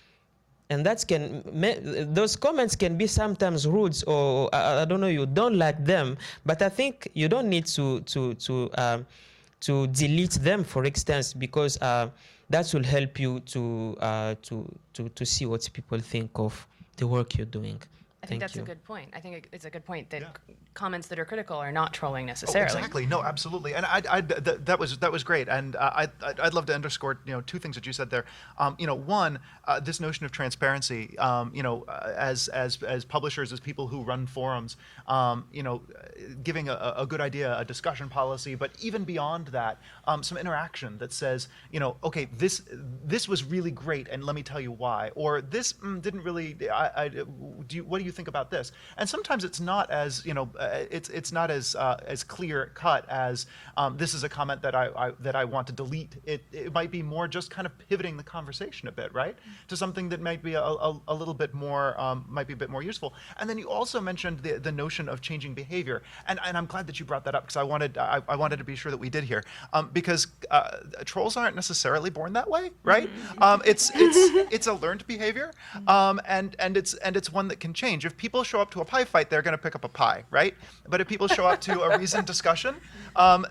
And those comments can be sometimes rude, or I don't know, you don't like them, but I think you don't need to delete them, for instance, because that will help you to see what people think of the work you're doing. I think that's you. a good point. I think it's a good point that comments that are critical are not trolling necessarily. Oh, exactly. No, absolutely. And that was great. And I'd love to underscore two things that you said there. One, this notion of transparency. As publishers, as people who run forums, giving a good idea, a discussion policy, but even beyond that, some interaction that says, okay, this was really great, and let me tell you why, or this didn't really. What do you think about this? And sometimes it's not as it's not as clear cut as this is a comment that I want to delete. It might be more just kind of pivoting the conversation a bit, right, to something that might be a little bit more might be a bit more useful. And then you also mentioned the notion of changing behavior, and I'm glad that you brought that up, because I wanted to be sure that we did here, because trolls aren't necessarily born that way, right? It's a learned behavior, and it's one that can change. If people show up to a pie fight, they're going to pick up a pie, right? But if people show up to a reasoned discussion,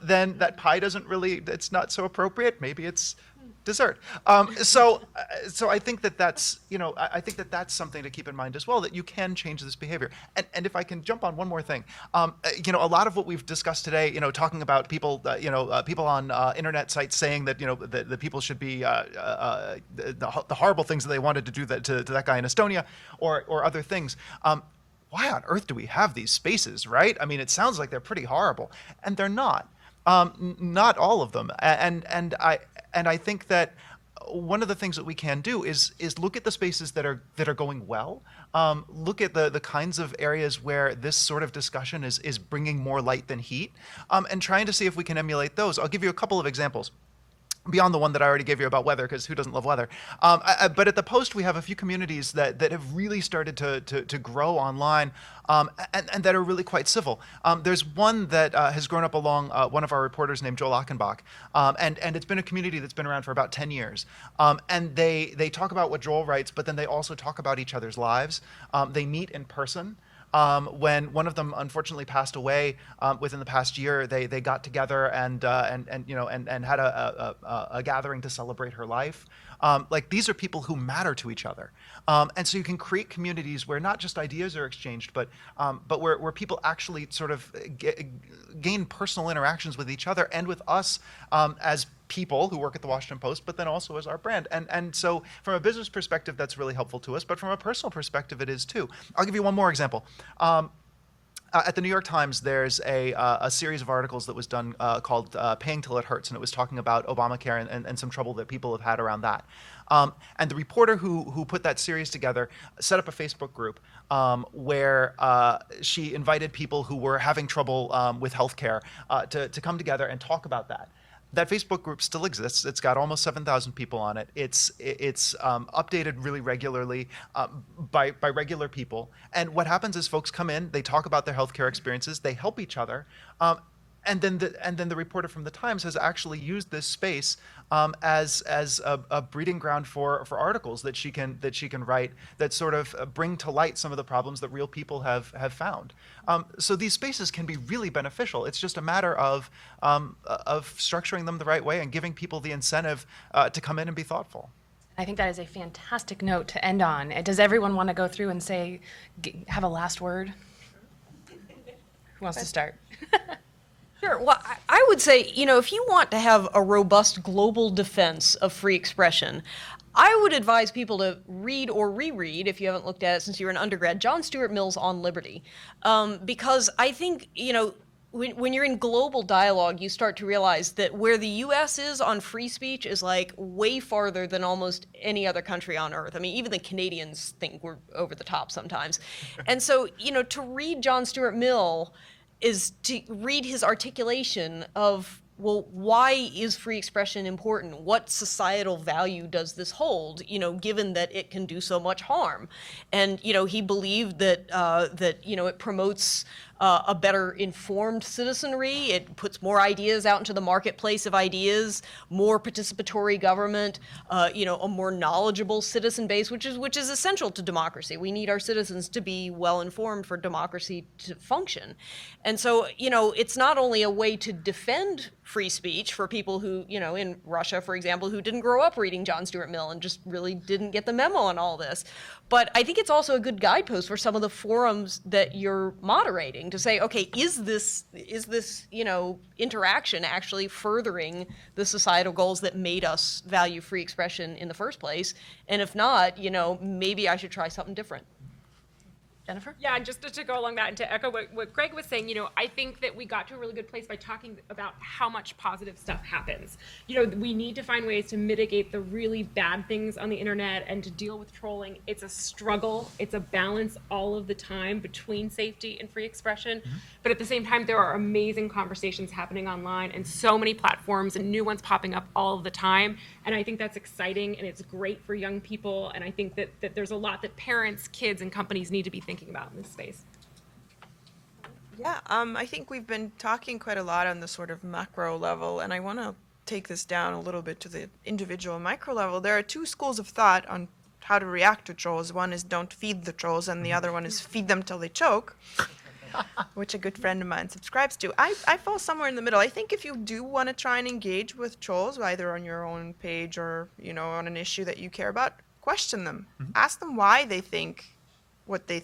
then that pie it's not so appropriate. Maybe it's dessert. So I think that's something to keep in mind as well, that you can change this behavior. And if I can jump on one more thing, a lot of what we've discussed today, talking about people, people on internet sites saying that, the people should be the horrible things that they wanted to do to that guy in Estonia, or other things. Why on earth do we have these spaces, right? I mean, it sounds like they're pretty horrible, and they're not. Not all of them. And I think that one of the things that we can do is look at the spaces that are going well. Look at the kinds of areas where this sort of discussion is bringing more light than heat, and trying to see if we can emulate those. I'll give you a couple of examples beyond the one that I already gave you about weather, because who doesn't love weather? But at the Post, we have a few communities that have really started to grow online, and that are really quite civil. There's one that has grown up along one of our reporters named Joel Achenbach, and it's been a community that's been around for about 10 years. And they talk about what Joel writes, but then they also talk about each other's lives. They meet in person. When one of them unfortunately passed away within the past year, they got together and had a gathering to celebrate her life. These are people who matter to each other, and so you can create communities where not just ideas are exchanged, but where people actually sort of gain personal interactions with each other and with us as people who work at the Washington Post, but then also as our brand. And so from a business perspective, that's really helpful to us, but from a personal perspective, it is too. I'll give you one more example. At the New York Times, there's a series of articles that was done called Paying Till It Hurts, and it was talking about Obamacare and some trouble that people have had around that. And the reporter who put that series together set up a Facebook group where she invited people who were having trouble with healthcare to come together and talk about that. That Facebook group still exists. It's got almost 7,000 people on it. It's updated really regularly by regular people. And what happens is folks come in, they talk about their healthcare experiences, they help each other, and then the reporter from the Times has actually used this space as a breeding ground for articles that she can write that sort of bring to light some of the problems that real people have found. So these spaces can be really beneficial. It's just a matter of structuring them the right way and giving people the incentive to come in and be thoughtful. I think that is a fantastic note to end on. Does everyone want to go through and have a last word? Who wants to start? Sure. Well, I would say, if you want to have a robust global defense of free expression, I would advise people to read or reread, if you haven't looked at it since you were an undergrad, John Stuart Mill's On Liberty. Because I think, when you're in global dialogue, you start to realize that where the U.S. is on free speech is like way farther than almost any other country on earth. I mean, even the Canadians think we're over the top sometimes. And so, to read John Stuart Mill is to read his articulation of, well, why is free expression important? What societal value does this hold, given that it can do so much harm? And, he believed that, it promotes a better informed citizenry. It puts more ideas out into the marketplace of ideas, more participatory government, a more knowledgeable citizen base, which is essential to democracy. We need our citizens to be well informed for democracy to function. And so, it's not only a way to defend free speech for people who, in Russia, for example, who didn't grow up reading John Stuart Mill and just really didn't get the memo on all this. But I think it's also a good guidepost for some of the forums that you're moderating to say, okay, is this interaction actually furthering the societal goals that made us value free expression in the first place? And if not, maybe I should try something different. Jennifer? Yeah, and just to go along that and to echo what Greg was saying, I think that we got to a really good place by talking about how much positive stuff happens. We need to find ways to mitigate the really bad things on the internet and to deal with trolling. It's a struggle. It's a balance all of the time between safety and free expression. Mm-hmm. But at the same time, there are amazing conversations happening online and so many platforms and new ones popping up all of the time. And I think that's exciting and it's great for young people. And I think that there's a lot that parents, kids, and companies need to be thinking about in this space. Yeah, I think we've been talking quite a lot on the sort of macro level, and I want to take this down a little bit to the individual micro level. There are two schools of thought on how to react to trolls. One is don't feed the trolls, and the other one is feed them till they choke, which a good friend of mine subscribes to. I fall somewhere in the middle. I think if you do want to try and engage with trolls, either on your own page or, on an issue that you care about, question them. Mm-hmm. Ask them why they think what they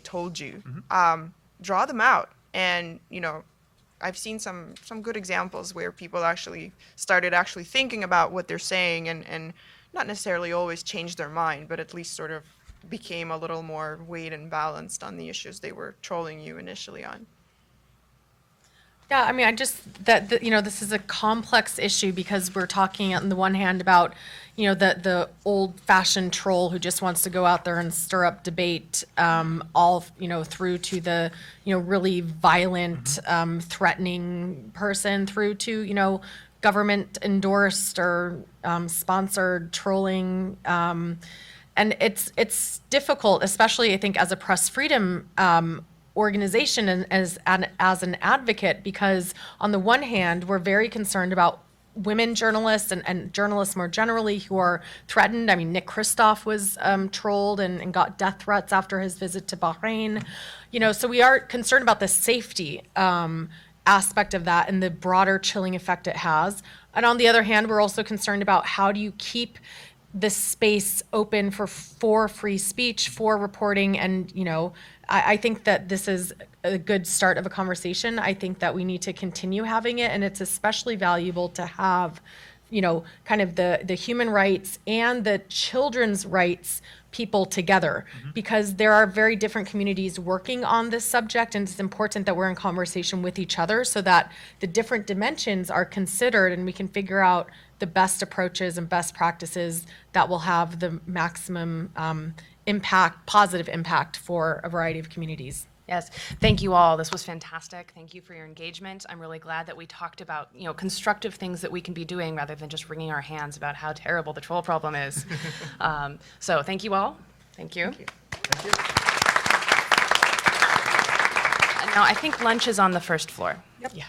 told you. Mm-hmm. Draw them out. And, I've seen some good examples where people actually started thinking about what they're saying and not necessarily always changed their mind, but at least sort of became a little more weighed and balanced on the issues they were trolling you initially on. Yeah, I mean, this is a complex issue because we're talking on the one hand about, the old-fashioned troll who just wants to go out there and stir up debate, all, through to the, really violent, threatening person, through to, government-endorsed or sponsored trolling. And it's difficult, especially, I think, as a press freedom organization and as an advocate, because on the one hand, we're very concerned about women journalists and journalists more generally who are threatened. I mean, Nick Kristof was trolled and got death threats after his visit to Bahrain. So we are concerned about the safety aspect of that and the broader chilling effect it has. And on the other hand, we're also concerned about how do you keep the space open for free speech, for reporting, and I think that this is a good start of a conversation. I think that we need to continue having it, and it's especially valuable to have, kind of the human rights and the children's rights people together, because there are very different communities working on this subject, and it's important that we're in conversation with each other so that the different dimensions are considered and we can figure out the best approaches and best practices that will have the maximum positive impact for a variety of communities. Yes, thank you all. This was fantastic. Thank you for your engagement. I'm really glad that we talked about, constructive things that we can be doing rather than just wringing our hands about how terrible the troll problem is. So thank you all. Thank you. Thank you. Thank you. And now I think lunch is on the first floor. Yep. Yeah.